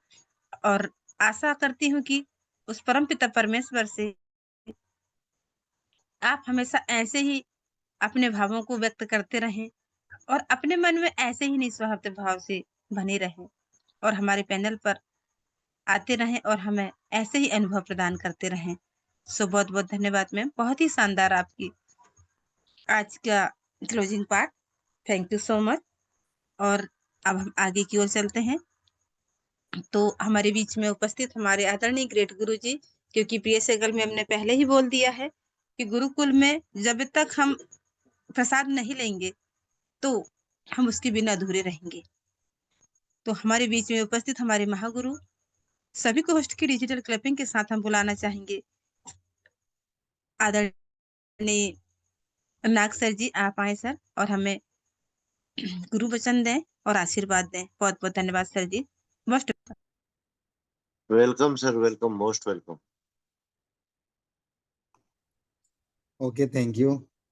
और आशा करती हूँ कि उस परम पिता परमेश्वर से आप हमेशा ऐसे ही अपने भावों को व्यक्त करते रहें और अपने मन में ऐसे ही निस्वार्थ भाव से बने रहें और हमारे पैनल पर आते रहें और हमें ऐसे ही अनुभव प्रदान करते रहें। सो बहुत बहुत धन्यवाद मैम, बहुत ही शानदार आपकी आज का closing part. Thank you so much. और अब हम आगे की ओर चलते हैं। तो हमारे बीच में उपस्थित हमारे आदरणीय ग्रेट गुरु जी, क्योंकि प्रिय सहगल में हमने पहले ही बोल दिया है कि गुरुकुल में जब तक हम प्रसाद नहीं लेंगे तो हम उसके बिना अधूरे रहेंगे। तो हमारे बीच में उपस्थित हमारे महागुरु सभी को होस्ट की डिजिटल क्लैपिंग के साथ हम बुलाना चाहेंगे। आदरणीय नाग सर जी, आप आए सर और हमें गुरु वचन दें और आशीर्वाद दें। बहुत बहुत धन्यवाद सर जी, most welcome sir, welcome, most welcome. Okay, thank you.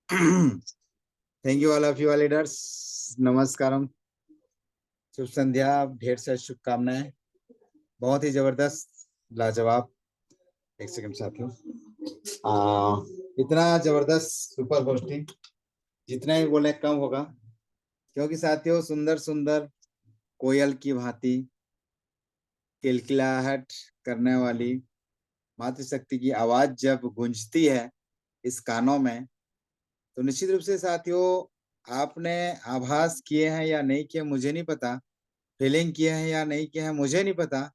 Thank you all of you leaders. नमस्कारम, शुभ संध्या, ढेर सारी शुभकामनाएं। बहुत ही जबरदस्त, लाजवाब। एक सेकंड साथियों, इतना जबरदस्त सुपर होस्टिंग, जितना ही बोले कम होगा, क्योंकि साथियों सुंदर सुंदर कोयल की भांति किलकिलाहट करने वाली मातृशक्ति की आवाज जब गूंजती है इस कानों में, तो निश्चित रूप से साथियों, आपने आभास किए हैं या नहीं किए मुझे नहीं पता, फीलिंग किए हैं या नहीं किए हैं मुझे नहीं पता,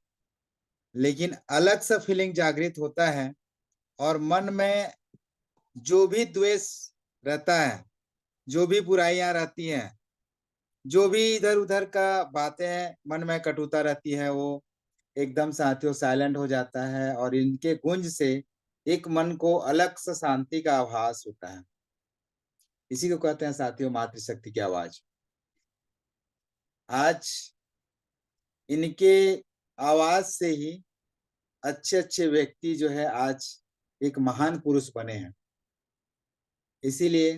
लेकिन अलग सा फीलिंग जागृत होता है और मन में जो भी द्वेष रहता है, जो भी बुराइयां रहती हैं, जो भी इधर उधर का बातें मन में कटुता रहती है, वो एकदम साथियों साइलेंट हो जाता है और इनके गुंज से एक मन को अलग सा शांति का आभास होता है। इसी को कहते हैं साथियों मातृशक्ति की आवाज। आज इनके आवाज से ही अच्छे अच्छे व्यक्ति जो है आज एक महान पुरुष बने हैं। इसीलिए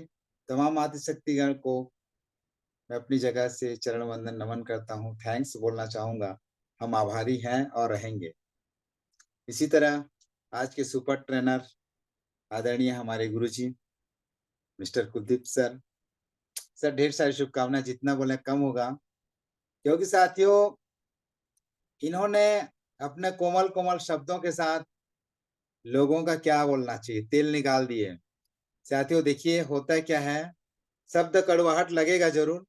तमाम मातृशक्तिगण को मैं अपनी जगह से चरण वंदन नमन करता हूँ, थैंक्स बोलना चाहूंगा। हम आभारी हैं और रहेंगे। इसी तरह आज के सुपर ट्रेनर आदरणीय हमारे गुरुजी मिस्टर कुलदीप सर, ढेर सारी शुभकामनाएं, जितना बोले कम होगा, क्योंकि साथियों इन्होंने अपने कोमल कोमल शब्दों के साथ लोगों का क्या बोलना चाहिए तेल निकाल दिए। साथियों देखिए होता क्या है, शब्द कड़वाहट लगेगा जरूर।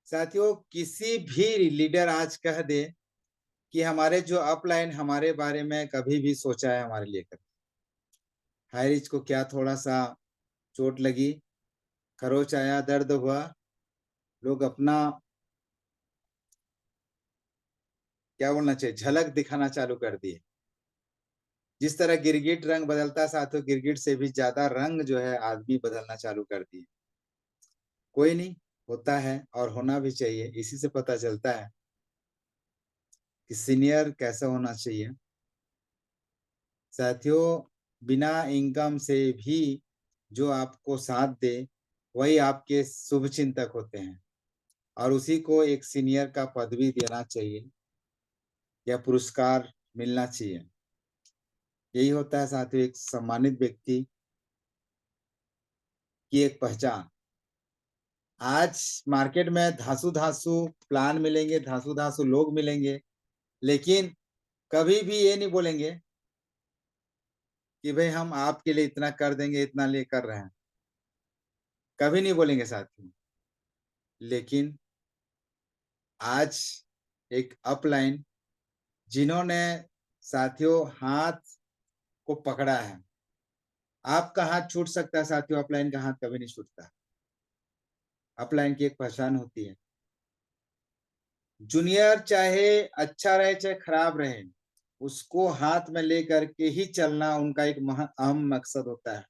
साथियों किसी भी लीडर आज कह दे कि हमारे जो अपलाइन हमारे बारे में कभी भी सोचा है हमारे लिए कर, हाई रिच को क्या थोड़ा सा चोट लगी, खरोच आया, दर्द हुआ, लोग अपना क्या बोलना चाहिए झलक दिखाना चालू कर दिए। जिस तरह गिरगिट रंग बदलता साथियों, गिरगिट से भी ज्यादा रंग जो है आदमी बदलना चालू कर दिए। कोई नहीं, होता है और होना भी चाहिए। इसी से पता चलता है कि सीनियर कैसा होना चाहिए। साथियों बिना इनकम से भी जो आपको साथ दे वही आपके शुभ चिंतक होते हैं और उसी को एक सीनियर का पदवी देना चाहिए या पुरस्कार मिलना चाहिए। यही होता है साथियों एक सम्मानित व्यक्ति की एक पहचान। आज मार्केट में धांसू धांसू प्लान मिलेंगे, धांसू धांसू लोग मिलेंगे, लेकिन कभी भी ये नहीं बोलेंगे कि भाई हम आपके लिए इतना कर देंगे, इतना लिए कर रहे हैं, कभी नहीं बोलेंगे साथियों। लेकिन आज एक अपलाइन जिन्होंने साथियों हाथ को पकड़ा है, आपका हाथ छूट सकता है साथियों, अपलाइन का हाथ कभी नहीं छूटता। अपलाइन की एक पहचान होती है। जूनियर चाहे अच्छा रहे चाहे खराब रहे, उसको हाथ में लेकर के ही चलना उनका एक अहम मकसद होता है।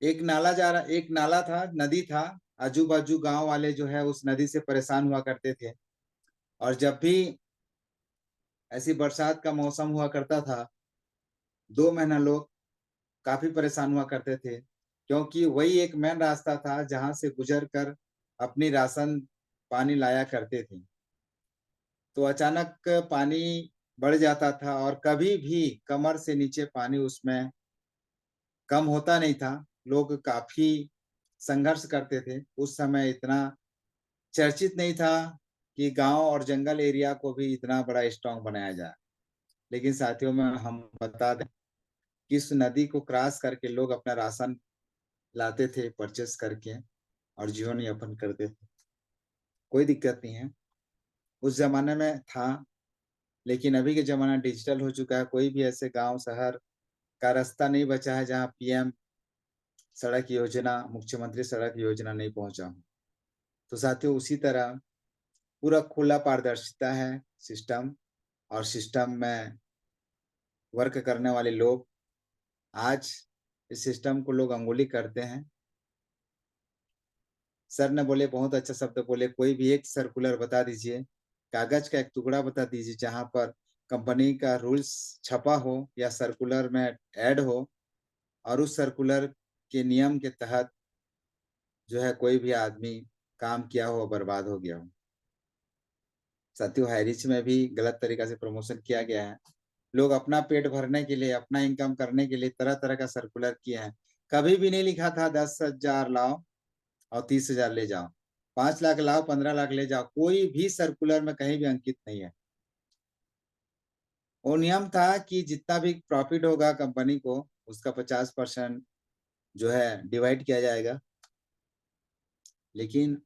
एक नाला था, नदी था, आजू बाजू गांव वाले जो है उस नदी से परेशान हुआ करते थे और जब भी ऐसी बरसात का मौसम हुआ करता था 2 महीना लोग काफी परेशान हुआ करते थे, क्योंकि वही एक मेन रास्ता था जहां से गुजर कर अपनी राशन पानी लाया करते थे। तो अचानक पानी बढ़ जाता था और कभी भी कमर से नीचे पानी उसमें कम होता नहीं था। लोग काफी संघर्ष करते थे। उस समय इतना चर्चित नहीं था कि गांव और जंगल एरिया को भी इतना बड़ा स्ट्रॉन्ग बनाया जाए। लेकिन साथियों में हम बता दें कि इस नदी को क्रॉस करके लोग अपना राशन लाते थे परचेस करके और जीवन यापन करते थे। कोई दिक्कत नहीं है, उस जमाने में था। लेकिन अभी के जमाना डिजिटल हो चुका है। कोई भी ऐसे गांव शहर का रास्ता नहीं बचा है जहां पीएम सड़क योजना, मुख्यमंत्री सड़क योजना नहीं पहुंचा हूं। तो साथियों उसी तरह पूरा खुला पारदर्शिता है सिस्टम, और सिस्टम में वर्क करने वाले लोग आज इस सिस्टम को लोग अंगुली करते हैं। सर ने बोले बहुत अच्छा शब्द बोले, कोई भी एक सर्कुलर बता दीजिए, कागज का एक टुकड़ा बता दीजिए जहां पर कंपनी का रूल्स छपा हो या सर्कुलर में ऐड हो और उस सर्कुलर के नियम के तहत जो है कोई भी आदमी काम किया हो बर्बाद हो गया हो। साथियों हाईरिच में भी गलत तरीका से प्रमोशन किया गया है। लोग अपना पेट भरने के लिए, अपना इनकम करने के लिए तरह तरह का सर्कुलर किए हैं। कभी भी नहीं लिखा था 10,000 लाओ और 30,000 ले जाओ, 5 लाख लाओ 15 लाख ले जाओ, कोई भी सर्कुलर में कहीं भी अंकित नहीं है। वो नियम था कि जितना भी प्रॉफिट होगा कंपनी को उसका 50% जो है डिवाइड किया जाएगा, लेकिन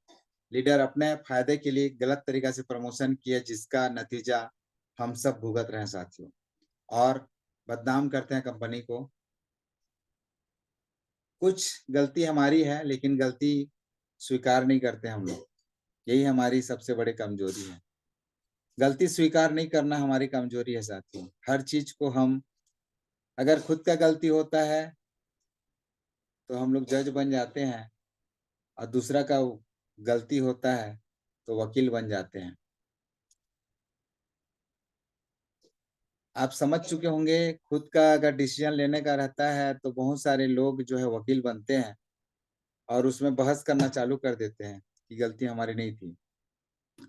लीडर अपने फायदे के लिए गलत तरीका से प्रमोशन किया, जिसका नतीजा हम सब भुगत रहे हैं साथियों, और बदनाम करते हैं कंपनी को। कुछ गलती हमारी है, लेकिन गलती स्वीकार नहीं करते हम लोग, यही हमारी सबसे बड़ी कमजोरी है। गलती स्वीकार नहीं करना हमारी कमजोरी है साथियों। हर चीज को हम, अगर खुद का गलती होता है तो हम लोग जज बन जाते हैं, और दूसरा का गलती होता है तो वकील बन जाते हैं। आप समझ चुके होंगे, खुद का अगर डिसीजन लेने का रहता है तो बहुत सारे लोग जो है वकील बनते हैं और उसमें बहस करना चालू कर देते हैं कि गलती हमारी नहीं थी,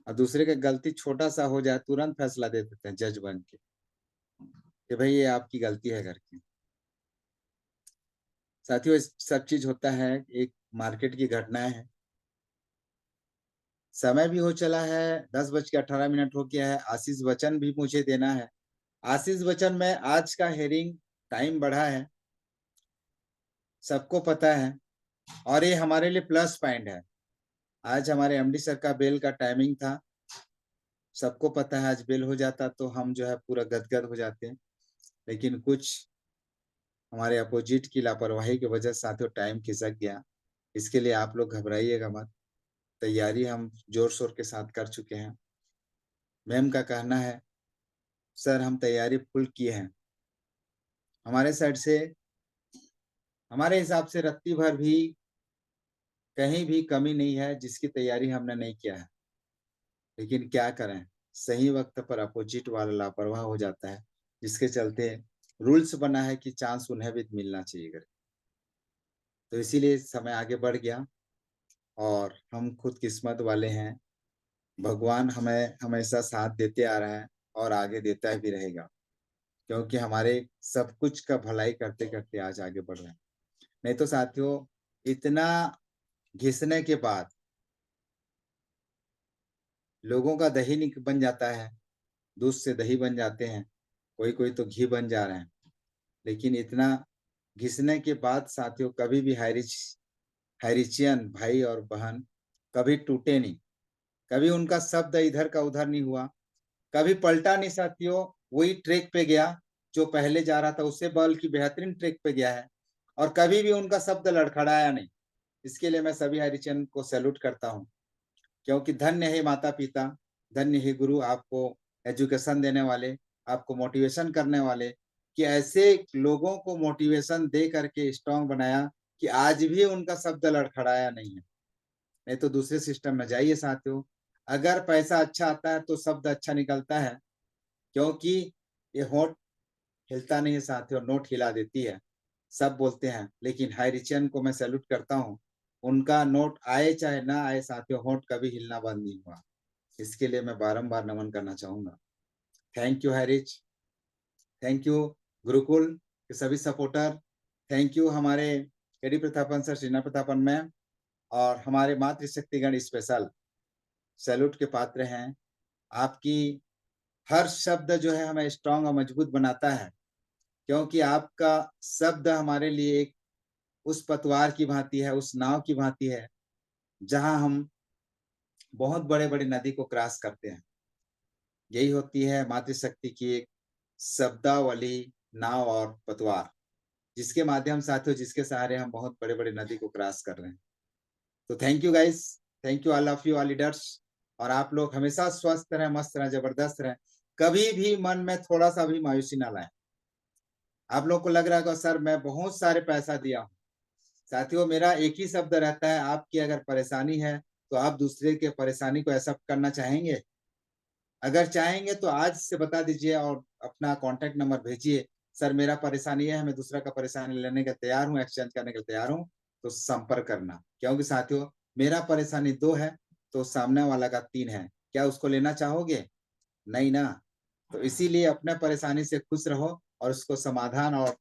और दूसरे का गलती छोटा सा हो जाए तुरंत फैसला दे देते हैं जज बन के कि भाई ये आपकी गलती है करके। साथियों, इस सब चीज होता है, एक मार्केट की घटनाएं है। समय भी हो चला है, 10:18 हो गया है। आशीष वचन भी मुझे देना है। आशीष वचन में आज का हेयरिंग टाइम बढ़ा है, सबको पता है, और ये हमारे लिए प्लस पॉइंट है। आज हमारे एमडी सर का बेल का टाइमिंग था, सबको पता है। आज बेल हो जाता तो हम जो है पूरा गदगद हो जाते, लेकिन कुछ हमारे अपोजिट की लापरवाही की वजह से साथियों टाइम खिसक गया। इसके लिए आप लोग घबराइएगा मत, तैयारी हम जोर शोर के साथ कर चुके हैं। मैम का कहना है सर हम तैयारी फुल किए हैं। हमारे साइड से, हमारे हिसाब से रत्ती भर भी कहीं भी कमी नहीं है जिसकी तैयारी हमने नहीं किया है, लेकिन क्या करें, सही वक्त पर अपोजिट वाला लापरवाह हो जाता है, जिसके चलते रूल्स बना है कि चांस उन्हें भी मिलना चाहिए करके। तो इसीलिए समय आगे बढ़ गया, और हम खुद किस्मत वाले हैं। भगवान हमें हमेशा साथ देते आ रहा है और आगे देता भी रहेगा, क्योंकि हमारे सब कुछ का भलाई करते करते आज आगे बढ़ रहे हैं। नहीं तो साथियों, इतना घिसने के बाद लोगों का दही नहीं बन जाता है, दूध से दही बन जाते हैं, कोई कोई तो घी बन जा रहे हैं। लेकिन इतना घिसने के बाद साथियों कभी भी हाइरिचियन भाई और बहन कभी टूटे नहीं, कभी उनका शब्द इधर का उधर नहीं हुआ, कभी पलटा नहीं साथियों। वही ट्रैक पे गया जो पहले जा रहा था, उससे बल्कि बेहतरीन ट्रैक पे गया है, और कभी भी उनका शब्द लड़खड़ाया नहीं। इसके लिए मैं सभी हाइरिचियन को सैल्यूट करता हूँ, क्योंकि धन्य है माता पिता, धन्य है गुरु, आपको एजुकेशन देने वाले, आपको मोटिवेशन करने वाले, कि ऐसे लोगों को मोटिवेशन दे करके स्ट्रांग बनाया कि आज भी उनका शब्द लड़खड़ाया नहीं है। नहीं तो दूसरे सिस्टम में जाइए साथियों, अगर पैसा अच्छा आता है तो शब्द अच्छा निकलता है, क्योंकि ये होठ हिलता नहीं है साथियों, नोट हिला देती है, सब बोलते हैं। लेकिन हाइरिचियन को मैं सैल्यूट करता हूँ, उनका नोट आए चाहे ना आए साथियों, होठ कभी हिलना बंद नहीं हुआ। इसके लिए मैं बारंबार नमन करना चाहूंगा। Thank you HiRich, thank you Gurukul के सभी सपोर्टर, थैंक यू हमारे KD Prathapan sir, Sreena Prathapan ma'am, और हमारे मातृशक्तिगण स्पेशल सैल्यूट के पात्र हैं। आपकी हर शब्द जो है हमें स्ट्रांग और मजबूत बनाता है, क्योंकि आपका शब्द हमारे लिए एक उस पतवार की भांति है, उस नाव की भांति है, जहां हम बहुत बड़े बड़े नदी को क्रॉस करते हैं। यही होती है मातृशक्ति की एक शब्दावली, नाव और पतवार, जिसके माध्यम साथियों, जिसके सहारे हम बहुत बड़े बड़े नदी को क्रॉस कर रहे हैं। तो thank you guys, thank you all of you, all leaders, और आप लोग हमेशा स्वस्थ रहें, मस्त रहें, जबरदस्त रहें। कभी भी मन में थोड़ा सा भी मायूसी ना लाएं। आप लोग को लग रहा है सर मैं बहुत सारे पैसा दिया हूँ, साथियों मेरा एक ही शब्द रहता है, आपकी अगर परेशानी है तो आप दूसरे के परेशानी को एक्सेप्ट करना चाहेंगे? अगर चाहेंगे तो आज से बता दीजिए और अपना कॉन्टेक्ट नंबर भेजिए, सर मेरा परेशानी है, मैं दूसरा का परेशानी लेने के तैयार हूँ, एक्सचेंज करने के तैयार हूँ, तो संपर्क करना। क्योंकि साथियों मेरा परेशानी 2 है तो सामने वाला का 3 है, क्या उसको लेना चाहोगे? नहीं ना। तो इसीलिए अपने परेशानी से खुश रहो और उसको समाधान और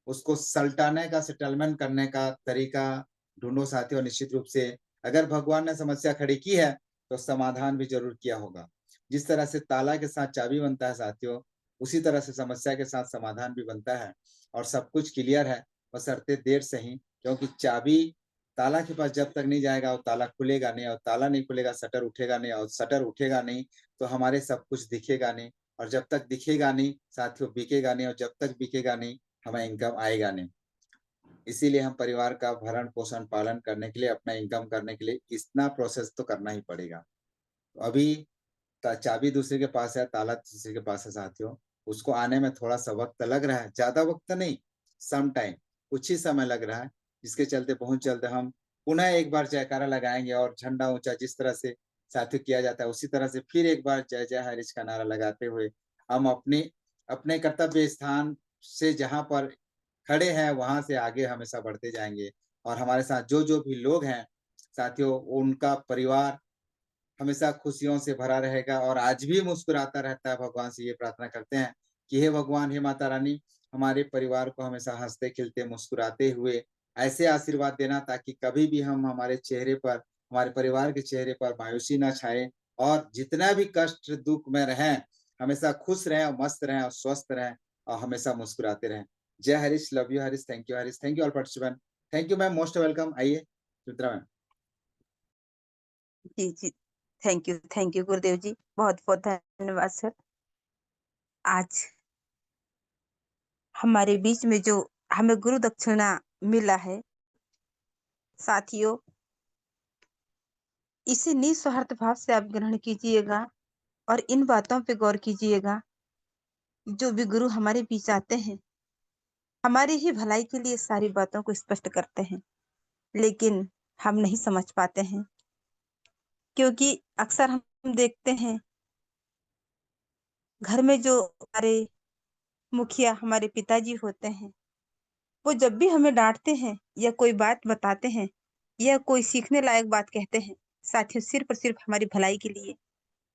उसको सल्टाने का, सेटलमेंट करने का तरीका ढूंढो साथियों। निश्चित रूप से अगर भगवान ने समस्या खड़ी की है तो समाधान भी जरूर किया होगा। जिस तरह से ताला के साथ चाबी बनता है साथियों, उसी तरह से समस्या के साथ समाधान भी बनता है, और सब कुछ क्लियर है, बशर्ते देर से ही क्योंकि चाबी ताला के पास जब तक नहीं जाएगा वो ताला खुलेगा नहीं, और ताला नहीं खुलेगा शटर उठेगा नहीं, और शटर उठेगा नहीं तो हमारे सब कुछ दिखेगा नहीं, और जब तक दिखेगा नहीं साथियों बिकेगा नहीं, और जब तक बिकेगा नहीं हमें इनकम आएगा नहीं। इसीलिए हम परिवार का भरण पोषण पालन करने के लिए, अपना इनकम करने के लिए इतना प्रोसेस तो करना ही पड़ेगा। तो अभी चाबी दूसरे के पास है, ताला दूसरे के पास है साथियों, उसको आने में थोड़ा सा वक्त लग रहा है, ज्यादा वक्त नहीं, सम टाइम, कुछ ही समय लग रहा है, जिसके चलते बहुत जल्द हम पुनः एक बार जयकारा लगाएंगे और झंडा ऊंचा जिस तरह से साथियों किया जाता है उसी तरह से फिर एक बार जय जय हरीश का नारा लगाते हुए हम अपने कर्तव्य स्थान से जहां पर खड़े हैं वहां से आगे हमेशा बढ़ते जाएंगे। और हमारे साथ जो जो भी लोग हैं साथियों, उनका परिवार हमेशा खुशियों से भरा रहेगा और आज भी मुस्कुराता रहता है। भगवान से ये प्रार्थना करते हैं कि हे भगवान, हे माता रानी, हमारे परिवार को हमेशा हंसते खिलते मुस्कुराते हुए ऐसे आशीर्वाद देना ताकि कभी भी हमारे चेहरे पर, हमारे परिवार के चेहरे पर मायूसी ना छाए, और जितना भी कष्ट दुख में रहें हमेशा खुश रहें और मस्त रहें और स्वस्थ रहें और हमेशा मुस्कुराते रहें। जय Harish, love you Harish, thank you Harish, thank you all participant, thank you ma'am, most welcome. आइए सुमित्रा मैम। जी जी, थैंक यू गुरुदेव जी, बहुत बहुत धन्यवाद सर। आज हमारे बीच में जो हमें गुरु दक्षिणा मिला है साथियों, इसे निस्वार्थ भाव से आप ग्रहण कीजिएगा और इन बातों पे गौर कीजिएगा। जो भी गुरु हमारे बीच आते हैं हमारी ही भलाई के लिए सारी बातों को स्पष्ट करते हैं, लेकिन हम नहीं समझ पाते हैं, क्योंकि अक्सर हम देखते हैं घर में जो हमारे मुखिया हमारे पिताजी होते हैं, वो जब भी हमें डांटते हैं या कोई बात बताते हैं या कोई सीखने लायक बात कहते हैं साथियों, सिर्फ और सिर्फ हमारी भलाई के लिए,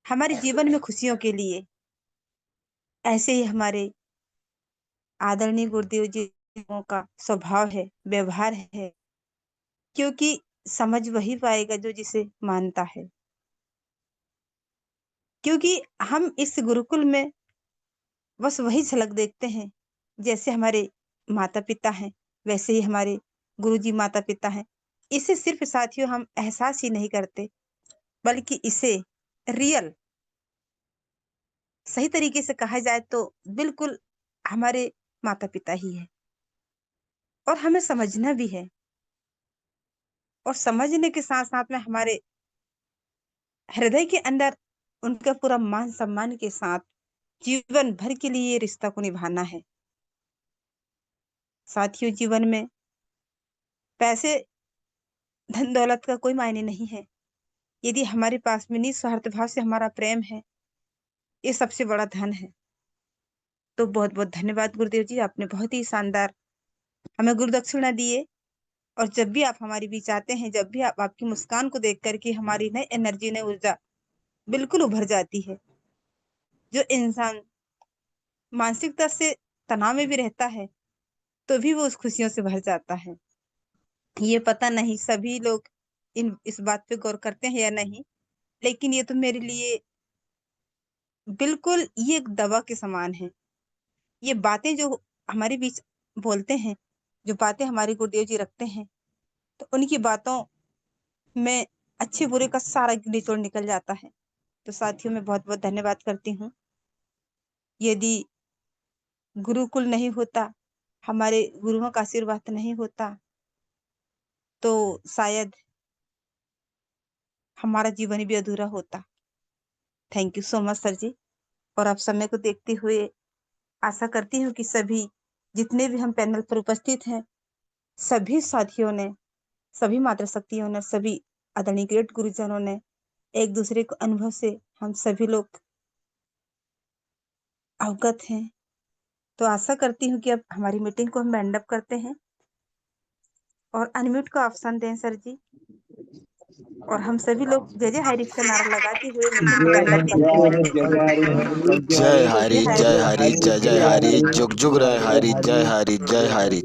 हमारे जीवन में खुशियों के लिए। ऐसे ही हमारे आदरणीय गुरुदेव जी का स्वभाव है, व्यवहार है, क्योंकि समझ वही पाएगा जो जिसे मानता है। क्योंकि हम इस गुरुकुल में बस वही झलक देखते हैं, जैसे हमारे माता पिता हैं वैसे ही हमारे गुरुजी माता पिता हैं। इसे सिर्फ साथियों हम एहसास ही नहीं करते, बल्कि इसे रियल सही तरीके से कहा जाए तो बिल्कुल हमारे माता पिता ही है, और हमें समझना भी है। और समझने के साथ साथ में हमारे हृदय के अंदर उनका पूरा मान सम्मान के साथ जीवन भर के लिए रिश्ता को निभाना है। साथियों, जीवन में पैसे धन दौलत का कोई मायने नहीं है, यदि हमारे पास में निस्वार्थ भाव से हमारा प्रेम है, ये सबसे बड़ा धन है। तो बहुत बहुत धन्यवाद गुरुदेव जी, आपने बहुत ही शानदार हमें गुरु दक्षिणा दिए। और जब भी आप हमारे बीच आते हैं, जब भी आपकी मुस्कान को देख करके हमारी नई एनर्जी, नई ऊर्जा बिल्कुल उभर जाती है। जो इंसान मानसिकता से तनाव में भी रहता है तो भी वो उस खुशियों से भर जाता है। ये पता नहीं सभी लोग इस बात पे गौर करते हैं या नहीं, लेकिन ये तो मेरे लिए बिल्कुल ये एक दवा के समान है। ये बातें जो हमारे बीच बोलते हैं, जो बातें हमारे गुरुदेव जी रखते हैं, तो उनकी बातों में अच्छे बुरे का सारा निचोड़ निकल जाता है। तो साथियों, मैं बहुत बहुत धन्यवाद करती हूँ। यदि गुरुकुल नहीं होता, हमारे गुरुओं का आशीर्वाद नहीं होता, तो शायद हमारा जीवन भी अधूरा होता। Thank you so much sir जी। और आप समय को देखते हुए आशा करती हूँ कि सभी जितने भी हम पैनल पर उपस्थित हैं, सभी साथियों ने, सभी मातृशक्तियों ने, सभी आदरणीय ग्रेट गुरुजनों ने एक दूसरे को अनुभव से हम सभी लोग अवगत हैं। तो आशा करती हूँ कि अब हमारी मीटिंग को हम एंड अप करते हैं, और अनम्यूट का ऑप्शन दें सर जी, और हम सभी लोग जय जय हरीश का नारा लगाते हुए मीटिंग को एंड अप करते हैं। जय हरी जय हरी जय जय हरी जुग जुग रहे हरी जय हरी जय हरी।